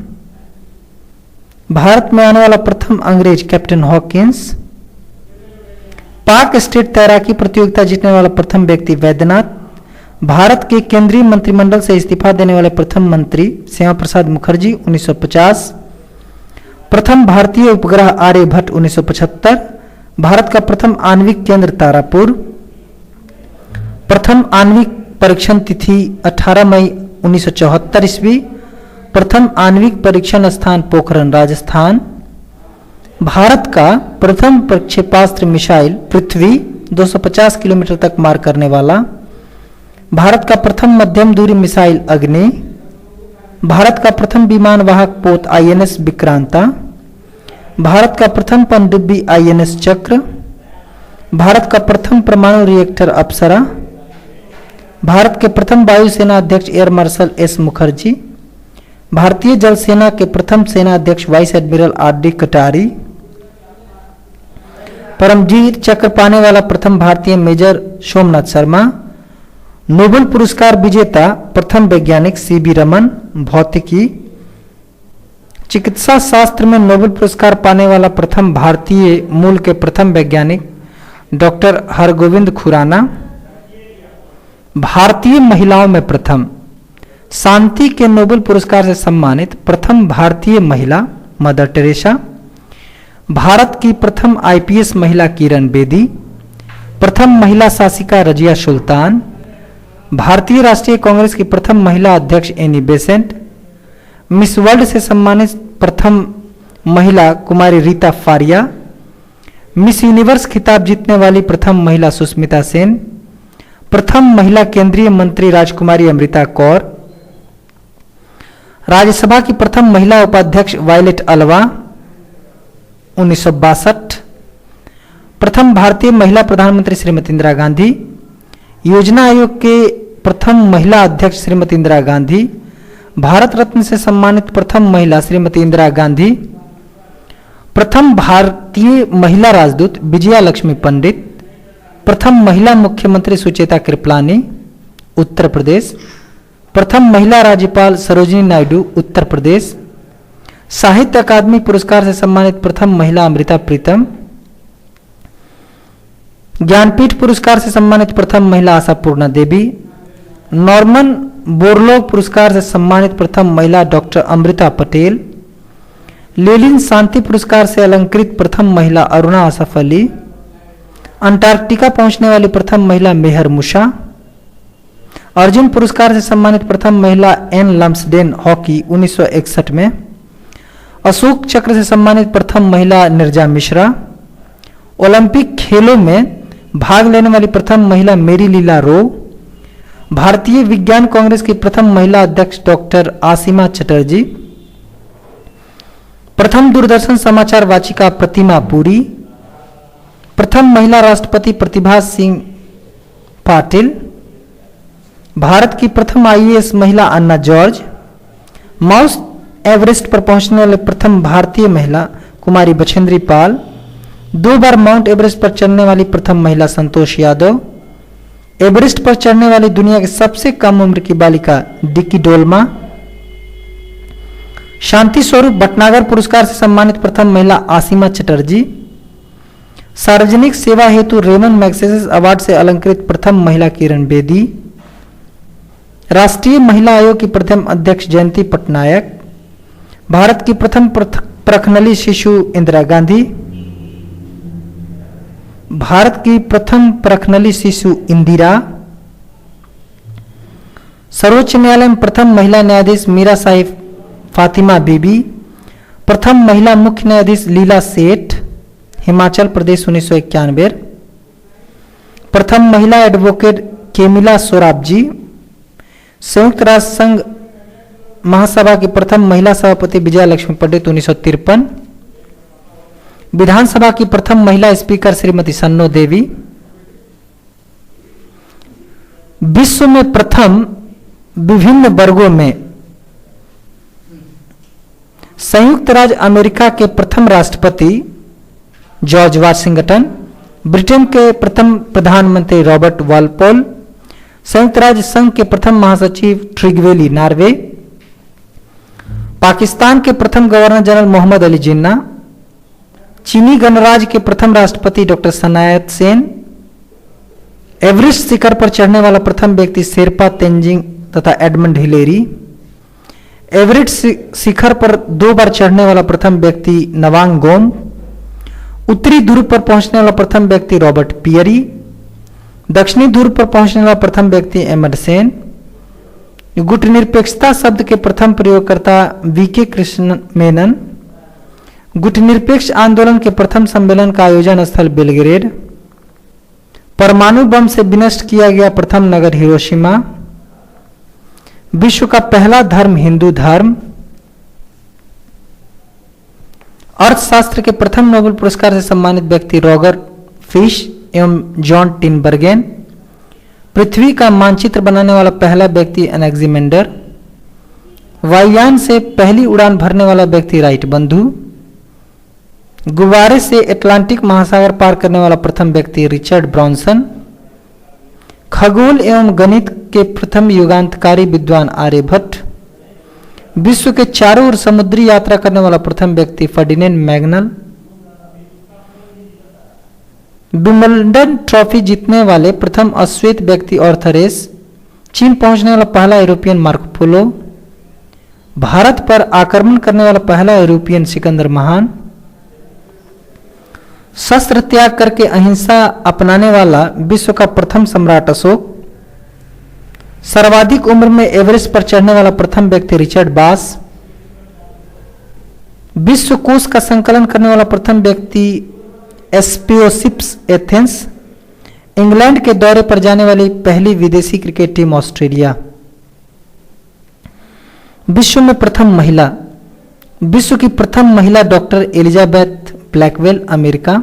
भारत में आने वाला प्रथम अंग्रेज कैप्टन हॉकिंस। पाक स्टेट तैराकी प्रतियोगिता जीतने वाला प्रथम व्यक्ति वैद्यनाथ। भारत के केंद्रीय मंत्रिमंडल से इस्तीफा देने वाले प्रथम मंत्री श्यामा प्रसाद मुखर्जी 1950। प्रथम भारतीय उपग्रह आर्यभट्ट 1975। भारत का प्रथम आणविक केंद्र तारापुर। प्रथम आणविक परीक्षण तिथि 18 मई 1974 ईस्वी। प्रथम आणविक परीक्षण स्थान पोखरण राजस्थान। भारत का प्रथम प्रक्षेपास्त्र मिसाइल पृथ्वी 250 किलोमीटर तक मार करने वाला। भारत का प्रथम मध्यम दूरी मिसाइल अग्नि। भारत का प्रथम विमान वाहक पोत आईएनएस विक्रांता। भारत का प्रथम पनडुब्बी आईएनएस चक्र। भारत का प्रथम परमाणु रिएक्टर अप्सरा। भारत के प्रथम वायुसेना अध्यक्ष एयर मार्शल एस मुखर्जी। भारतीय जल सेना के प्रथम सेना अध्यक्ष वाइस एडमिरल आर डी कटारी। परमवीर चक्र पाने वाला प्रथम भारतीय मेजर सोमनाथ शर्मा। नोबेल पुरस्कार विजेता प्रथम वैज्ञानिक सी वी रमन, भौतिकी। चिकित्सा शास्त्र में नोबेल पुरस्कार पाने वाला प्रथम भारतीय मूल के प्रथम वैज्ञानिक डॉक्टर हरगोविंद खुराना। भारतीय महिलाओं में प्रथम शांति के नोबेल पुरस्कार से सम्मानित प्रथम भारतीय महिला मदर टेरेसा। भारत की प्रथम आईपीएस महिला किरण बेदी। प्रथम महिला शासिका रजिया सुल्तान। भारतीय राष्ट्रीय कांग्रेस की प्रथम महिला अध्यक्ष एनी बेसेंट। मिस वर्ल्ड से सम्मानित प्रथम महिला कुमारी रीता फारिया। मिस यूनिवर्स खिताब जीतने वाली प्रथम महिला सुष्मिता सेन। प्रथम महिला केंद्रीय मंत्री राजकुमारी अमृता कौर। राज्यसभा की प्रथम महिला उपाध्यक्ष वायलेट अलवा 1962। प्रथम भारतीय महिला प्रधानमंत्री श्रीमती इंदिरा गांधी। योजना आयोग के प्रथम महिला अध्यक्ष श्रीमती इंदिरा गांधी। भारत रत्न से सम्मानित प्रथम महिला श्रीमती इंदिरा गांधी। प्रथम भारतीय महिला राजदूत विजया लक्ष्मी पंडित। प्रथम महिला मुख्यमंत्री सुचेता कृपलानी, उत्तर प्रदेश। प्रथम महिला राज्यपाल सरोजिनी नायडू, उत्तर प्रदेश। साहित्य अकादमी पुरस्कार से सम्मानित प्रथम महिला अमृता प्रीतम। ज्ञानपीठ पुरस्कार से सम्मानित प्रथम महिला आशा पूर्णा देवी। नॉर्मन बोरलॉग पुरस्कार से सम्मानित प्रथम महिला डॉक्टर अमृता पटेल। लेनिन शांति पुरस्कार से अलंकृत प्रथम महिला अरुणा आसफ अली। अंटार्कटिका पहुंचने वाली प्रथम महिला मेहर मुशा। अर्जुन पुरस्कार से सम्मानित प्रथम महिला एन लम्सडेन, हॉकी 1961 में। अशोक चक्र से सम्मानित प्रथम महिला निर्जा मिश्रा। ओलंपिक खेलों में भाग लेने वाली प्रथम महिला मेरी लीला रो। भारतीय विज्ञान कांग्रेस की प्रथम महिला अध्यक्ष डॉक्टर आसिमा चटर्जी। प्रथम दूरदर्शन समाचार वाचिका प्रतिमा पुरी। प्रथम महिला राष्ट्रपति प्रतिभा सिंह पाटिल। भारत की प्रथम आईएएस महिला अन्ना जॉर्ज। माउंट एवरेस्ट पर पहुंचने वाले प्रथम भारतीय महिला कुमारी बछेंद्री पाल। 2 बार माउंट एवरेस्ट पर चढ़ने वाली प्रथम महिला संतोष यादव। एवरेस्ट पर चढ़ने वाली दुनिया की सबसे कम उम्र की बालिका डिक्की डोल्मा। शांति स्वरूप भटनागर पुरस्कार से सम्मानित प्रथम महिला आसिमा चटर्जी। सार्वजनिक सेवा हेतु रेमन मैग्सेसे अवार्ड से अलंकृत प्रथम महिला किरण बेदी। राष्ट्रीय महिला आयोग की प्रथम अध्यक्ष जयंती पटनायक। भारत की प्रथम प्रखनली शिशु इंदिरा गांधी। भारत की प्रथम प्रखनली शिशु इंदिरा। सर्वोच्च न्यायालय में प्रथम महिला न्यायाधीश मीरा साहिब फातिमा बीबी। प्रथम महिला मुख्य न्यायाधीश लीला सेठ, हिमाचल प्रदेश 1991। प्रथम महिला एडवोकेट केमिला सोराबजी। संयुक्त राष्ट्र संघ महासभा की प्रथम महिला सभापति विजया लक्ष्मी पंडित 1953। विधानसभा की प्रथम महिला स्पीकर श्रीमती सन्नो देवी। विश्व में प्रथम विभिन्न वर्गों में संयुक्त राज्य अमेरिका के प्रथम राष्ट्रपति जॉर्ज वाशिंगटन। ब्रिटेन के प्रथम प्रधानमंत्री रॉबर्ट वालपोल। संयुक्त राज्य संघ के प्रथम महासचिव ट्रिगवेली नार्वे। पाकिस्तान के प्रथम गवर्नर जनरल मोहम्मद अली जिन्ना। चीनी गणराज्य के प्रथम राष्ट्रपति डॉक्टर सनायत सेन। एवरेस्ट शिखर पर चढ़ने वाला प्रथम व्यक्ति शेरपा तेंजिंग तथा एडमंड हिलेरी। एवरेस्ट शिखर पर 2 बार चढ़ने वाला प्रथम व्यक्ति नवांग गोम। उत्तरी ध्रुव पर पहुंचने वाला प्रथम व्यक्ति रॉबर्ट पियरी। दक्षिणी ध्रुव पर पहुंचने वाला प्रथम व्यक्ति एमरसेन। गुटनिरपेक्षता शब्द के प्रथम प्रयोगकर्ता वीके कृष्ण मेनन। गुटनिरपेक्ष आंदोलन के प्रथम सम्मेलन का आयोजन स्थल बेलग्रेड। परमाणु बम से विनष्ट किया गया प्रथम नगर हिरोशिमा। विश्व का पहला धर्म हिंदू धर्म। अर्थशास्त्र के प्रथम नोबेल पुरस्कार से सम्मानित व्यक्ति रॉगर फिश, एवं जॉन टिनबर्गेन। पृथ्वी का मानचित्र बनाने वाला पहला व्यक्ति एनेक्सिमेंडर। वायुयान से पहली उड़ान भरने वाला व्यक्ति राइट बंधु। गुब्बारे से अटलांटिक महासागर पार करने वाला प्रथम व्यक्ति रिचर्ड ब्रॉन्सन। खगोल एवं गणित के प्रथम युगांतकारी विद्वान आर्यभट्ट। विश्व के चारों ओर समुद्री यात्रा करने वाला प्रथम व्यक्ति फर्डिनेंड मैग्नल। विंबलडन ट्रॉफी जीतने वाले प्रथम अश्वेत व्यक्ति ऑर्थर एश। चीन पहुंचने वाला पहला यूरोपियन मार्को पोलो। भारत पर आक्रमण करने वाला पहला यूरोपियन सिकंदर महान। शस्त्र त्याग करके अहिंसा अपनाने वाला विश्व का प्रथम सम्राट अशोक। सर्वाधिक उम्र में एवरेस्ट पर चढ़ने वाला प्रथम व्यक्ति रिचर्ड बास। विश्व कोश का संकलन करने वाला प्रथम व्यक्ति एस्पियोसिप्स एथेंस। इंग्लैंड के दौरे पर जाने वाली पहली विदेशी क्रिकेट टीम ऑस्ट्रेलिया। विश्व में प्रथम महिला। विश्व की प्रथम महिला डॉक्टर एलिजाबेथ ब्लैकवेल अमेरिका।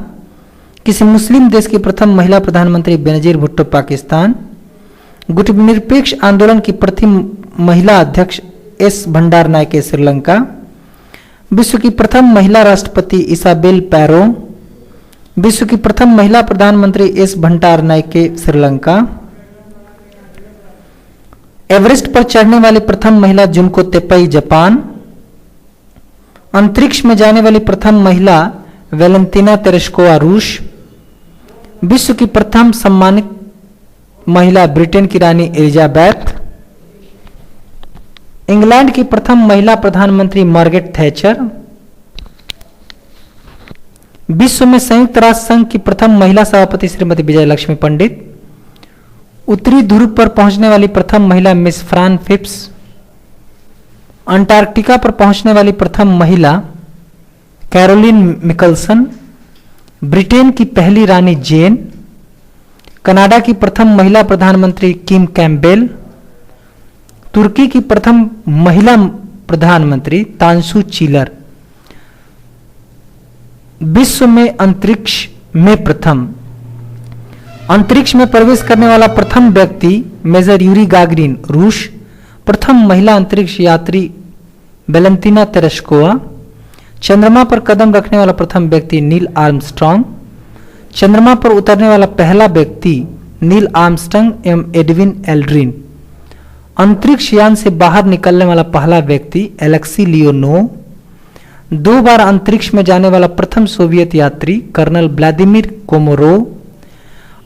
किसी मुस्लिम देश की प्रथम महिला प्रधानमंत्री बेनजीर भुट्टो पाकिस्तान। गुटनिरपेक्ष आंदोलन की प्रथम महिला अध्यक्ष एस भंडार नायके श्रीलंका। विश्व की प्रथम महिला राष्ट्रपति इसाबेल पैरो। विश्व की प्रथम महिला प्रधानमंत्री एस भंडार नायके श्रीलंका। एवरेस्ट पर चढ़ने वाली प्रथम महिला जुनको तेपई जापान। अंतरिक्ष में जाने वाली प्रथम महिला वेलेंटिना तेरेस्कोवा रूस। विश्व की प्रथम सम्मानित महिला ब्रिटेन की रानी एलिजाबेथ। इंग्लैंड की प्रथम महिला प्रधानमंत्री मार्गरेट थैचर। विश्व में संयुक्त राष्ट्र संघ की प्रथम महिला सभापति श्रीमती विजय लक्ष्मी पंडित। उत्तरी ध्रुव पर पहुंचने वाली प्रथम महिला मिस फ्रान फिप्स। अंटार्कटिका पर पहुंचने वाली प्रथम महिला कैरोलिन मिकलसन। ब्रिटेन की पहली रानी जेन। कनाडा की प्रथम महिला प्रधानमंत्री किम कैम्पबेल। तुर्की की प्रथम महिला प्रधानमंत्री तांसु चीलर। विश्व में अंतरिक्ष में प्रथम। अंतरिक्ष में प्रवेश करने वाला प्रथम व्यक्ति मेजर यूरी गागरिन रूस। प्रथम महिला अंतरिक्ष यात्री वेलेंटिना तेरेस्कोवा। चंद्रमा पर कदम रखने वाला प्रथम व्यक्ति नील आर्मस्ट्रांग। चंद्रमा पर उतरने वाला पहला व्यक्ति नील आर्मस्ट्रांग एवं एडविन एल्ड्रिन। अंतरिक्ष यान से बाहर निकलने वाला पहला व्यक्ति एलेक्सी लियोनोव। 2 बार अंतरिक्ष में जाने वाला प्रथम सोवियत यात्री कर्नल व्लादिमीर कोमोरोव।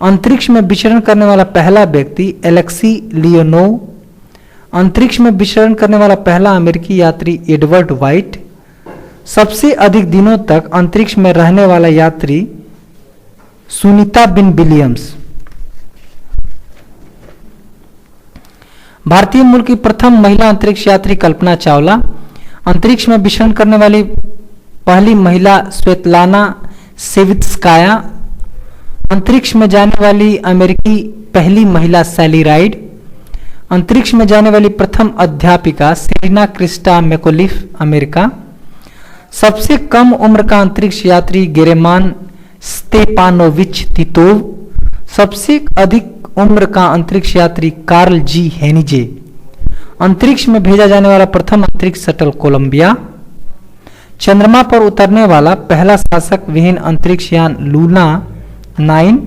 अंतरिक्ष में विचरण करने वाला पहला व्यक्ति एलेक्सी लियोनोव। अंतरिक्ष में विचरण करने वाला पहला अमेरिकी यात्री एडवर्ड वाइट। सबसे अधिक दिनों तक अंतरिक्ष में रहने वाला यात्री सुनीता बिन विलियम्स। भारतीय मूल की प्रथम महिला अंतरिक्ष यात्री कल्पना चावला। अंतरिक्ष में विचरण करने वाली पहली महिला स्वेतलाना सेवित्स्काया। अंतरिक्ष में जाने वाली अमेरिकी पहली महिला सैली राइड। अंतरिक्ष में जाने वाली प्रथम अध्यापिका सेलिना क्रिस्टा मैकोलिफ अमेरिका। सबसे कम उम्र का अंतरिक्ष यात्री गेरेमान स्तेपानोविच तितोव। सबसे अधिक उम्र का अंतरिक्ष यात्री कार्ल जी हेनिजे। अंतरिक्ष में भेजा जाने वाला प्रथम अंतरिक्ष शटल कोलंबिया। चंद्रमा पर उतरने वाला पहला शासक विहीन अंतरिक्ष यान लूना 9।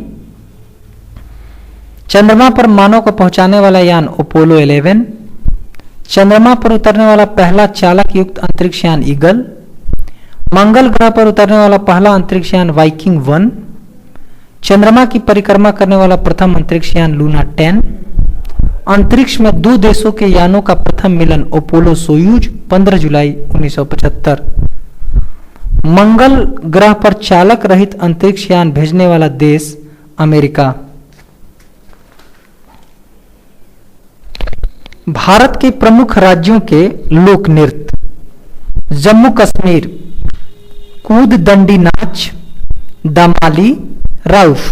चंद्रमा पर मानव को पहुंचाने वाला यान अपोलो 11। चंद्रमा पर उतरने वाला पहला चालक युक्त अंतरिक्ष यान ईगल। मंगल ग्रह पर उतरने वाला पहला अंतरिक्ष यान वाइकिंग 1। चंद्रमा की परिक्रमा करने वाला प्रथम अंतरिक्ष यान लूना 10। अंतरिक्ष में 2 देशों के यानों का प्रथम मिलन अपोलो सोयूज 15 जुलाई 1975। मंगल ग्रह पर चालक रहित अंतरिक्ष यान भेजने वाला देश अमेरिका। भारत के प्रमुख राज्यों के लोक नृत्य। जम्मू कश्मीर कूद दंडी नाच, दमाली, राउफ।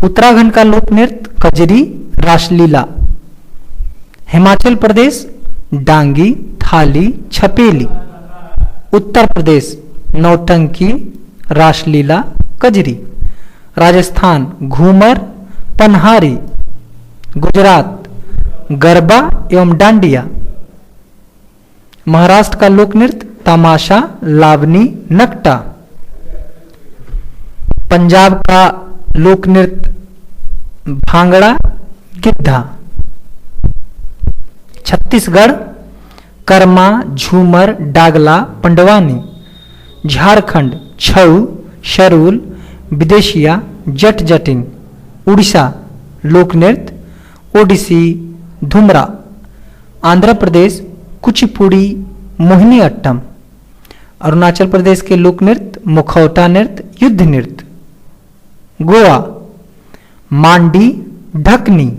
उत्तराखंड का लोक नृत्य कजरी, रासलीला। हिमाचल प्रदेश डांगी, थाली, छपेली। उत्तर प्रदेश नौटंकी, रासलीला, कजरी। राजस्थान घूमर पनहारी, गुजरात गरबा एवं डांडिया, महाराष्ट्र का लोक नृत्य तमाशा लावनी नकटा, पंजाब का लोक नृत्य भांगड़ा गिद्धा, छत्तीसगढ़ कर्मा झूमर डागला पंडवानी, झारखंड छऊ शरूल विदेशिया जट जटिन, उड़ीसा लोक नृत्य ओडिसी धुमरा, आंध्र प्रदेश कुचिपुड़ी मोहिनी अट्टम, अरुणाचल प्रदेश के लोक नृत्य मुखौटा नृत्य युद्ध नृत्य, गोवा मांडी ढकनी,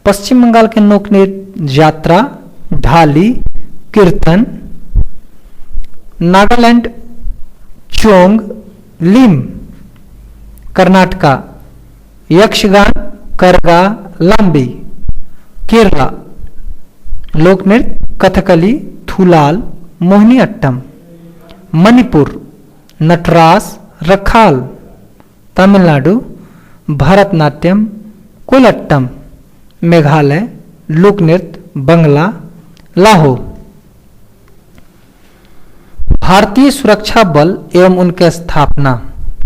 पश्चिम बंगाल के लोक नृत्य यात्रा ढाली कीर्तन, नागालैंड चोंग लिम, कर्नाटका यक्षगान करगा लांबी, केरला लोक नृत्य कथकली थुलाल मोहिनी अट्टम, मणिपुर नटरास रखाल, तमिलनाडु भरतनाट्यम कोलट्टम, मेघालय लोक नृत्य बंगला लाहो। भारतीय सुरक्षा बल एवं उनके स्थापना,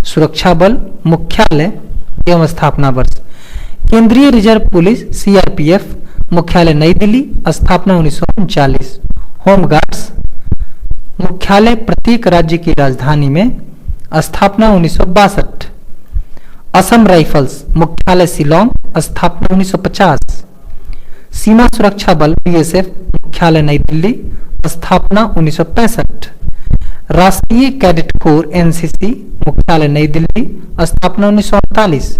सुरक्षा बल मुख्यालय एवं स्थापना वर्ष, केंद्रीय रिजर्व पुलिस सीआरपीएफ मुख्यालय नई दिल्ली, स्थापना 1939, होम गार्ड्स मुख्यालय प्रत्येक राज्य की राजधानी में, स्थापना 1962, असम राइफल्स मुख्यालय शिलोंग, स्थापना 1950, सीमा सुरक्षा बल बीएसएफ मुख्यालय नई दिल्ली, स्थापना 1965, राष्ट्रीय कैडेट कोर एनसीसी मुख्यालय नई दिल्ली, स्थापना 1948,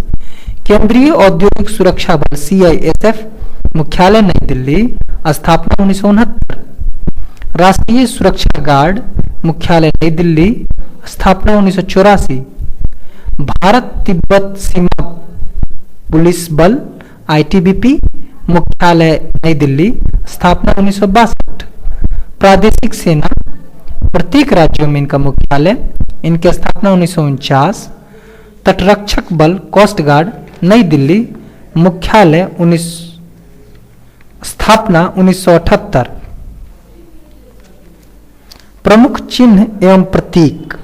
केंद्रीय औद्योगिक सुरक्षा बल सीआईएसएफ मुख्यालय नई दिल्ली, स्थापना 1969, राष्ट्रीय सुरक्षा गार्ड मुख्यालय नई दिल्ली, स्थापना 1984, भारत तिब्बत सीमा पुलिस बल आईटीबीपी मुख्यालय नई दिल्ली, स्थापना 1962, प्रादेशिक सेना प्रत्येक राज्यों में इनका मुख्यालय, इनकी स्थापना 1949, तटरक्षक बल कोस्ट गार्ड नई दिल्ली, मुख्यालय स्थापना 1978, प्रमुख चिन्ह एवं प्रतीक,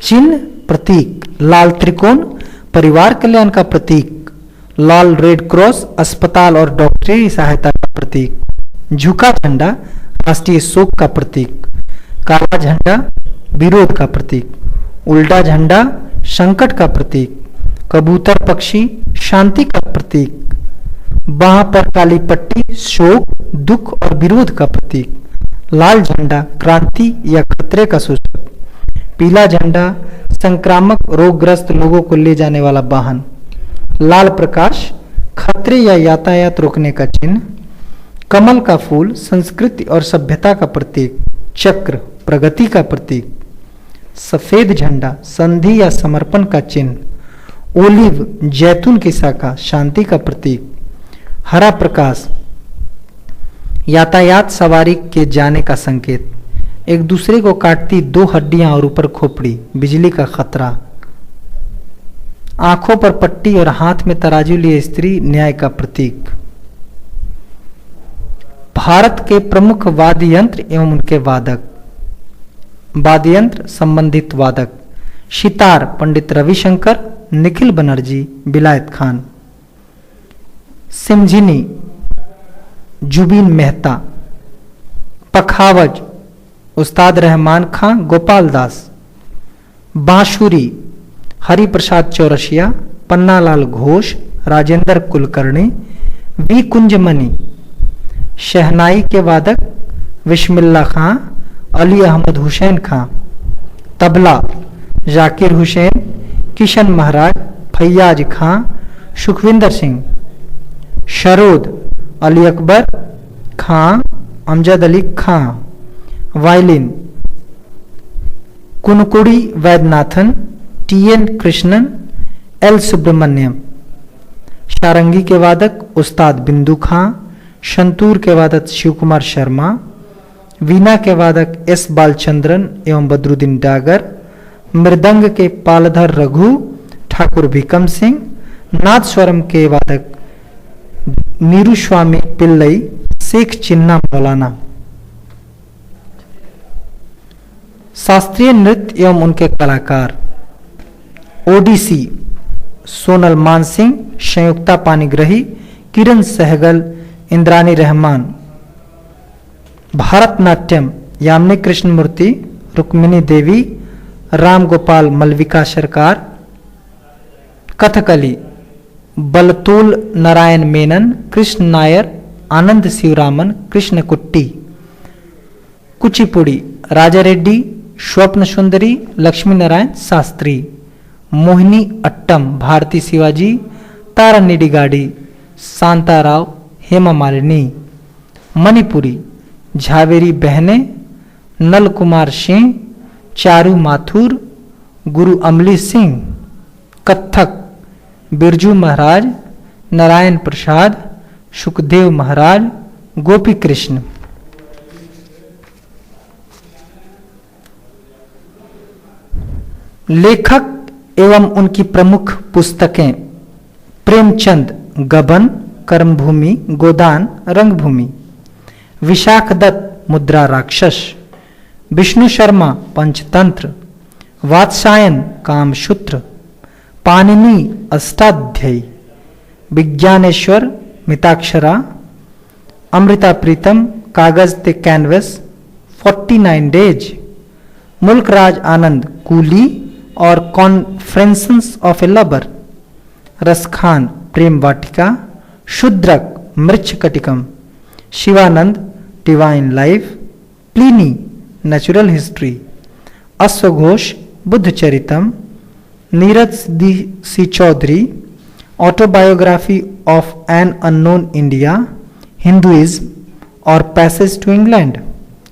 चिन्ह प्रतीक लाल त्रिकोण परिवार कल्याण का प्रतीक, लाल रेड क्रॉस अस्पताल और डॉक्टरी सहायता का प्रतीक, झुका झंडा राष्ट्रीय शोक का प्रतीक, काला झंडा विरोध का प्रतीक, उल्टा झंडा संकट का प्रतीक, कबूतर पक्षी शांति का प्रतीक, बाह पर काली पट्टी शोक दुख और विरोध का प्रतीक, लाल झंडा क्रांति या खतरे का सूचक, पीला झंडा संक्रामक रोगग्रस्त लोगों को ले जाने वाला वाहन, लाल प्रकाश खतरे या यातायात रोकने का चिन्ह, कमल का फूल संस्कृति और सभ्यता का प्रतीक, चक्र प्रगति का प्रतीक, सफेद झंडा संधि या समर्पण का चिन्ह, ओलिव जैतून की शाखा शांति का प्रतीक, हरा प्रकाश यातायात सवारी के जाने का संकेत, एक दूसरे को काटती दो हड्डियां और ऊपर खोपड़ी बिजली का खतरा, आंखों पर पट्टी और हाथ में तराजू लिए स्त्री न्याय का प्रतीक। भारत के प्रमुख वाद्य यंत्र एवं उनके वादक, वाद्य यंत्र संबंधित वादक, सितार पंडित रविशंकर निखिल बनर्जी बिलायत खान, सिमझिनी जुबीन मेहता, पखावज उस्ताद रहमान खां गोपाल दास, बांसुरी हरिप्रसाद चौरसिया पन्नालाल घोष राजेंद्र कुलकर्णी वी कुंजमणि, शहनाई के वादक Bismillah Khan Ali Ahmed Hussain Khan, tabla Zakir Hussain Kishan Maharaj Faiyaz Khan Sukhwinder Singh, sarod Ali Akbar Khan Amjad Ali Khan, violin Kunnakudi Vaidyanathan T N Krishnan L Subramaniam, sarangi के वादक उस्ताद बिंदु खां, संतूर के वादक शिव कुमार शर्मा, वीणा के वादक एस बालचंद्रन एवं बदरुद्दीन डागर, मृदंग के पालधर रघु ठाकुर भिकम सिंह, नादस्वरम के वादक नीरुस्वामी पिल्लई, शेख चिन्ना मौलाना। शास्त्रीय नृत्य एवं उनके कलाकार। ओडिसी सोनल मानसिंह, संयुक्ता पानीग्रही, किरण सहगल, इंद्रानी रहमान। भारतनाट्यम यामिनी कृष्णमूर्ति, रुक्मिणी देवी, राम गोपाल मलविका सरकार। कथकली बलतूल नारायण मेनन, कृष्ण नायर, आनंद शिवरामन, कृष्ण कुट्टी। कुचिपुड़ी राजा रेड्डी, स्वप्न सुंदरी, लक्ष्मी नारायण शास्त्री। मोहिनी अट्टम भारती शिवाजी, तारा निडिगाड़ी, शांताराव, हेमा मालिनी। मणिपुरी झावेरी बहने, नल कुमार सिंह, चारू माथुर, गुरु अमली सिंह। कत्थक बिरजू महाराज, नारायण प्रसाद, सुखदेव महाराज, गोपी कृष्ण। लेखक एवं उनकी प्रमुख पुस्तकें। प्रेमचंद गबन, कर्मभूमि, गोदान, रंगभूमि। विशाख दत्त मुद्रा राक्षस। Vishnu Sharma Panchatantra. Vatsayan Kamasutra. Panini Ashtadhyayi. Vigyaneshwar Mitakshara. Amrita Pritam Kagaz te canvas 49 days. Mulkraj Anand coolie और confessions of a lover. Raskhan Prem Vatika. Shudraka Mrichchhakatikam. Shivanand divine life. Pliny natural history. अश्वघोष Buddha Charitam. Nirad C Chaudhuri autobiography of an unknown India, Hinduism और passage to England.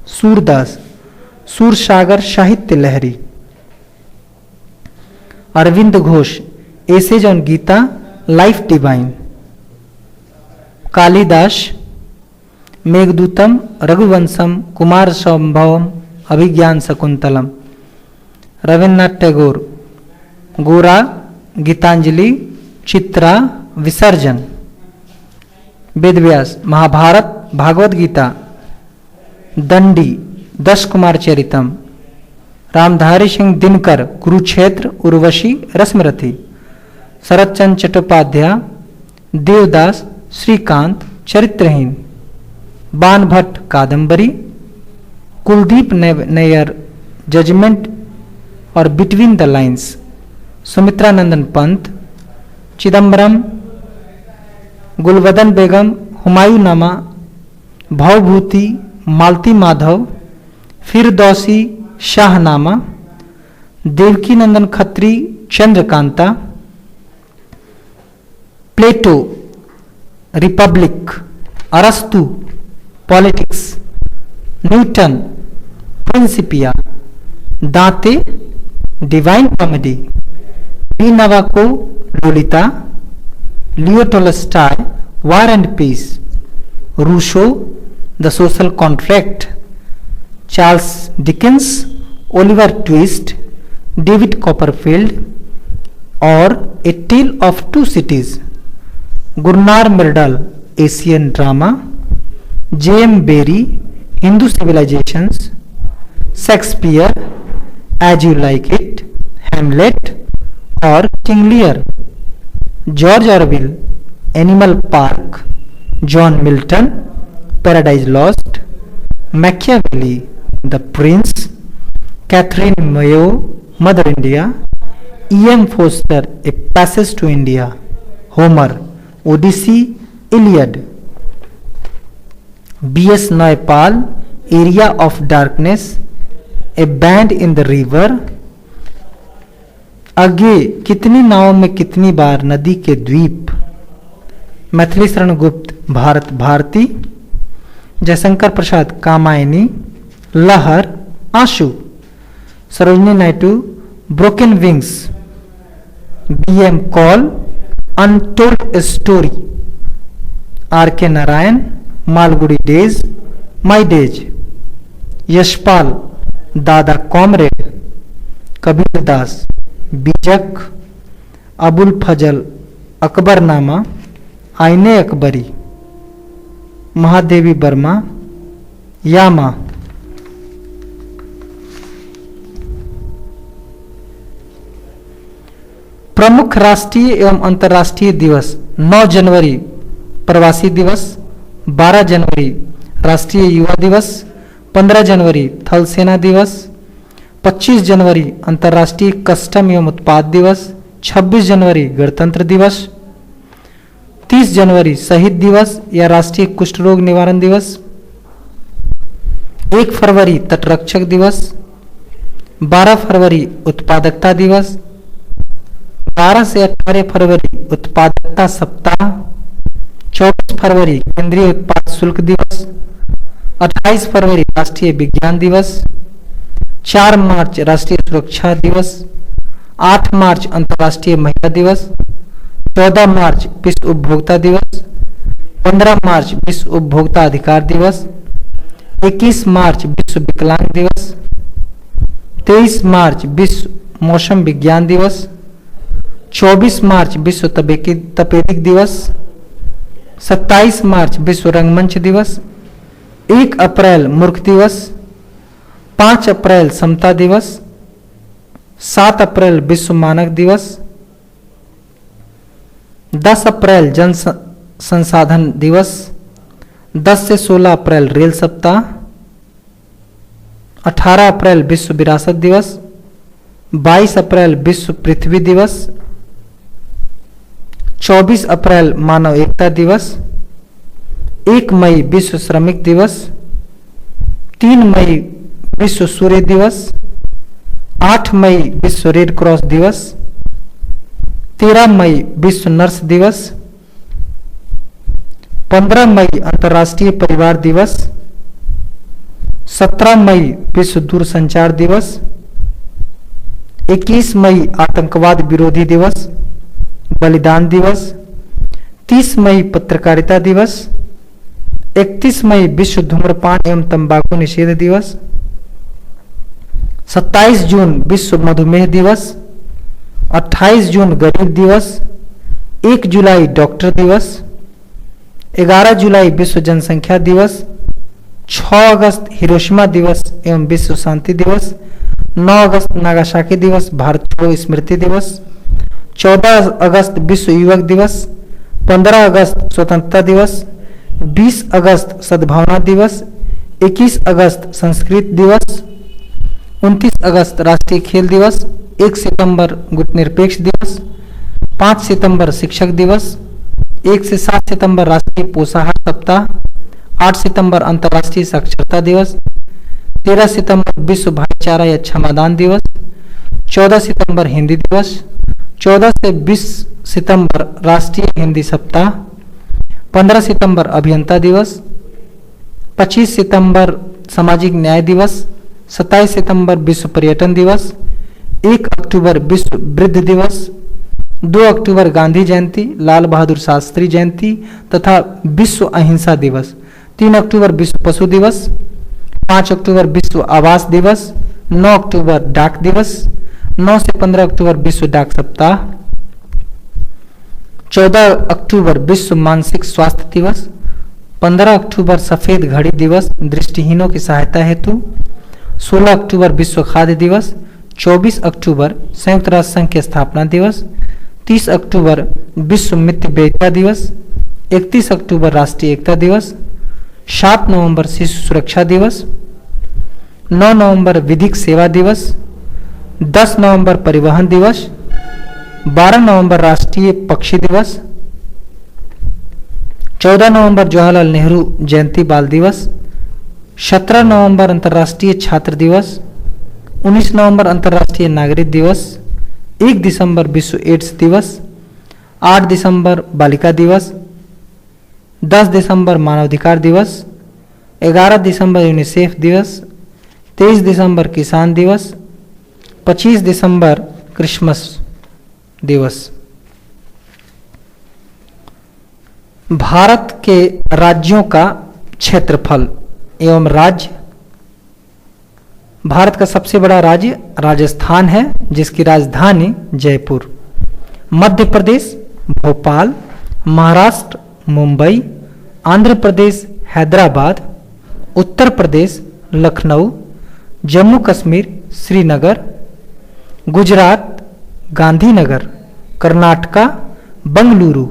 Surdas Sursagar Sahitya Lahari. Aurobindo Ghosh essays on Gita, life divine. Kalidas Meghdootam, Raghuvansham, Kumara Sambhavam, Abhijnana Shakuntalam. Rabindranath Tagore Gora, Gitanjali, Chitra, Visarjan. Vedvyas Mahabharat, Bhagavad Gita, Dandi, 10 Kumara Charitam. Ramdhari Singh Dinkar Kurukshetra, Urvashi, Rashmirathi. Sharatchandra Chattopadhyay Devdas, Shrikant, Charitraheen. Banabhatta Kadambari. Kuldip Nayar judgement और between the lines. Sumitra Nandan Pant. Chidambaram, Gulbadan Begum, Humayunnama, Bhavabhuti, Malati Madhav, Firdausi, Shahnama. Devaki Nandan Khatri, Chandrakanta. Plato republic. अरस्तु politics. Newton Principia. Dante divine comedy. D Nabokov Lolita. Leo Tolstoy war and peace. Rousseau the social contract. Charles Dickens Oliver Twist, David Copperfield और a tell of two cities. Gunnar Myrdal Asian drama. J M Barrie Hindu civilisations. Shakespeare as you like it, Hamlet और King Lear. George Orwell animal park. John Milton paradise lost. Machiavelli the prince. Katherine Mayo mother India. E M. Forster a passage to India. Homer Odyssey, Iliad. V S. Naipaul area of darkness, a bend in the river. आगे कितनी नावों में कितनी बार नदी के द्वीप। Maithili Sharan Gupt Bharat Bharti. Jaishankar Prasad Kamayani, Lahar, Aansu. Sarojini Naidu broken wings. B M. Kaul untold story. R K. Narayan Malgudi days, my days. Yashpal Dada comrade. Kabirdas, बीजक, अबुल फजल, अकबरनामा, आईने अकबरी, महादेवी वर्मा, यामा। प्रमुख राष्ट्रीय एवं अंतर्राष्ट्रीय दिवस: 9 जनवरी प्रवासी दिवस, 12 जनवरी राष्ट्रीय युवा दिवस, 15 जनवरी थल सेना दिवस, 25 जनवरी अंतर्राष्ट्रीय कस्टम एवं उत्पाद दिवस, 26 जनवरी गणतंत्र दिवस, 30 जनवरी शहीद दिवस या राष्ट्रीय कुष्ठ रोग निवारण दिवस, 1 फरवरी तटरक्षक दिवस, 12 फरवरी उत्पादकता दिवस, 12 से 18 फरवरी उत्पादकता सप्ताह, 24 फरवरी केंद्रीय उत्पाद शुल्क दिवस, 28 फरवरी राष्ट्रीय विज्ञान दिवस, 4 मार्च राष्ट्रीय सुरक्षा दिवस, 8 मार्च अंतर्राष्ट्रीय महिला दिवस, 14 मार्च विश्व उपभोक्ता दिवस, 15 मार्च विश्व उपभोक्ता अधिकार दिवस, 21 मार्च विश्व विकलांग दिवस, 23 मार्च विश्व मौसम विज्ञान दिवस, 24 मार्च विश्व तपेदिक दिवस, 27 मार्च विश्व रंगमंच दिवस, 1 अप्रैल मूर्ख दिवस, 5 अप्रैल समता दिवस, 7 अप्रैल विश्व मानक दिवस, 10 अप्रैल जन संसाधन दिवस, 10 से 16 अप्रैल रेल सप्ताह, 18 अप्रैल विश्व विरासत दिवस, 22 अप्रैल विश्व पृथ्वी दिवस, 24 अप्रैल मानव एकता दिवस, 1 मई विश्व श्रमिक दिवस, 3 मई विश्व सूर्य दिवस, 8 मई विश्व रेड क्रॉस दिवस, 13 मई विश्व नर्स दिवस, 15 मई अंतर्राष्ट्रीय परिवार दिवस, 17 मई विश्व दूरसंचार दिवस, 21 मई आतंकवाद विरोधी दिवस बलिदान दिवस, 30 मई पत्रकारिता दिवस, 31 मई विश्व धूम्रपान एवं तंबाकू निषेध दिवस, 27 जून विश्व मधुमेह दिवस, 28 जून गरीब दिवस, 1 जुलाई डॉक्टर दिवस, 11 जुलाई विश्व जनसंख्या दिवस, 6 अगस्त हिरोशिमा दिवस एवं विश्व शांति दिवस, 9 अगस्त नागासाकी दिवस भारत छोड़ो स्मृति दिवस, 14 अगस्त विश्व युवक दिवस, 15 अगस्त स्वतंत्रता दिवस, 20 अगस्त सद्भावना दिवस, 21 अगस्त संस्कृत दिवस, 29 अगस्त राष्ट्रीय खेल दिवस, 1 सितंबर गुटनिरपेक्ष दिवस, 5 सितंबर शिक्षक दिवस, 1 से 7 सितंबर राष्ट्रीय पोषाहार सप्ताह, 8 सितंबर अंतर्राष्ट्रीय साक्षरता दिवस, 13 सितंबर विश्व भाईचारा या क्षमादान दिवस, 14 सितंबर हिंदी दिवस, 14 से 20 सितंबर राष्ट्रीय हिंदी सप्ताह, 15 सितंबर अभियंता दिवस, 25 सितंबर सामाजिक न्याय दिवस, 27 सितंबर विश्व पर्यटन दिवस, 1 अक्टूबर विश्व वृद्ध दिवस, 2 अक्टूबर गांधी जयंती, लाल बहादुर शास्त्री जयंती तथा विश्व अहिंसा दिवस, 3 अक्टूबर विश्व पशु दिवस, 5 अक्टूबर विश्व आवास दिवस, 9 अक्टूबर डाक दिवस, 9 से 15 अक्टूबर विश्व डाक सप्ताह, 14 अक्टूबर विश्व मानसिक स्वास्थ्य दिवस, 15 अक्टूबर सफेद घड़ी दिवस दृष्टिहीनों की सहायता हेतु, 16 अक्टूबर विश्व खाद्य दिवस, 24 अक्टूबर संयुक्त राष्ट्र संघ की स्थापना दिवस, 30 अक्टूबर विश्व मित्र वैद्यता दिवस, 31 अक्टूबर राष्ट्रीय एकता दिवस, 7 नवंबर शिशु सुरक्षा दिवस, 9 नवंबर विधिक सेवा दिवस, 10 नवंबर परिवहन दिवस, 12 नवंबर राष्ट्रीय पक्षी दिवस, 14 नवंबर जवाहरलाल नेहरू जयंती बाल दिवस, 17 नवंबर अंतर्राष्ट्रीय छात्र दिवस, 19 नवंबर अंतर्राष्ट्रीय नागरिक दिवस, 1 दिसंबर विश्व एड्स दिवस, 8 दिसंबर बालिका दिवस, 10 दिसंबर मानवाधिकार दिवस, 11 दिसंबर यूनिसेफ दिवस, 23 दिसंबर किसान दिवस, 25 दिसंबर क्रिसमस दिवस। भारत के राज्यों का क्षेत्रफल एवं राज्य भारत का सबसे बड़ा राज्य राजस्थान है, जिसकी राजधानी जयपुर। मध्य प्रदेश भोपाल, महाराष्ट्र मुंबई, आंध्र प्रदेश हैदराबाद, उत्तर प्रदेश लखनऊ, जम्मू कश्मीर श्रीनगर, गुजरात गांधीनगर, कर्नाटका बंगलुरु,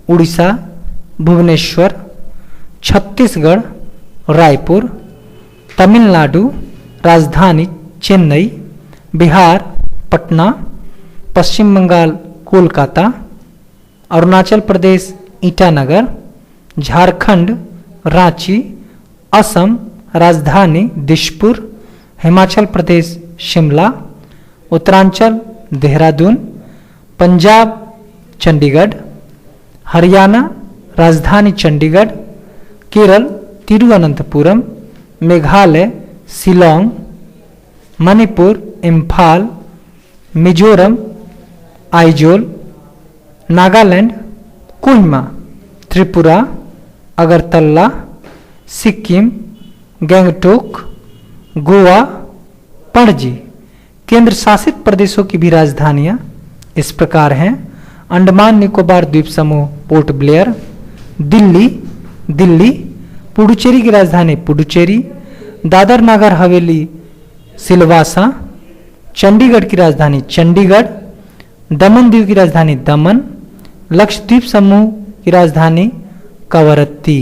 उड़ीसा भुवनेश्वर, छत्तीसगढ़ रायपुर, तमिलनाडु राजधानी चेन्नई, बिहार पटना, पश्चिम बंगाल कोलकाता, अरुणाचल प्रदेश ईटानगर, झारखंड रांची, असम राजधानी दिसपुर, हिमाचल प्रदेश शिमला, उत्तरांचल देहरादून, पंजाब चंडीगढ़, हरियाणा राजधानी चंडीगढ़, केरल तिरुवनंतपुरम, मेघालय शिलोंग, मणिपुर इम्फाल, मिजोरम आइजोल, नागालैंड कोहिमा, त्रिपुरा अगरतला, सिक्किम गंगटोक, गोवा पणजी। केंद्र शासित प्रदेशों की भी राजधानियां इस प्रकार हैं: अंडमान निकोबार द्वीप समूह पोर्ट ब्लेयर, दिल्ली, पुडुचेरी की राजधानी पुडुचेरी, दादर नागर हवेली सिलवासा, चंडीगढ़ की राजधानी चंडीगढ़, दमन दीव की राजधानी दमन, लक्षद्वीप समूह की राजधानी कवरत्ती।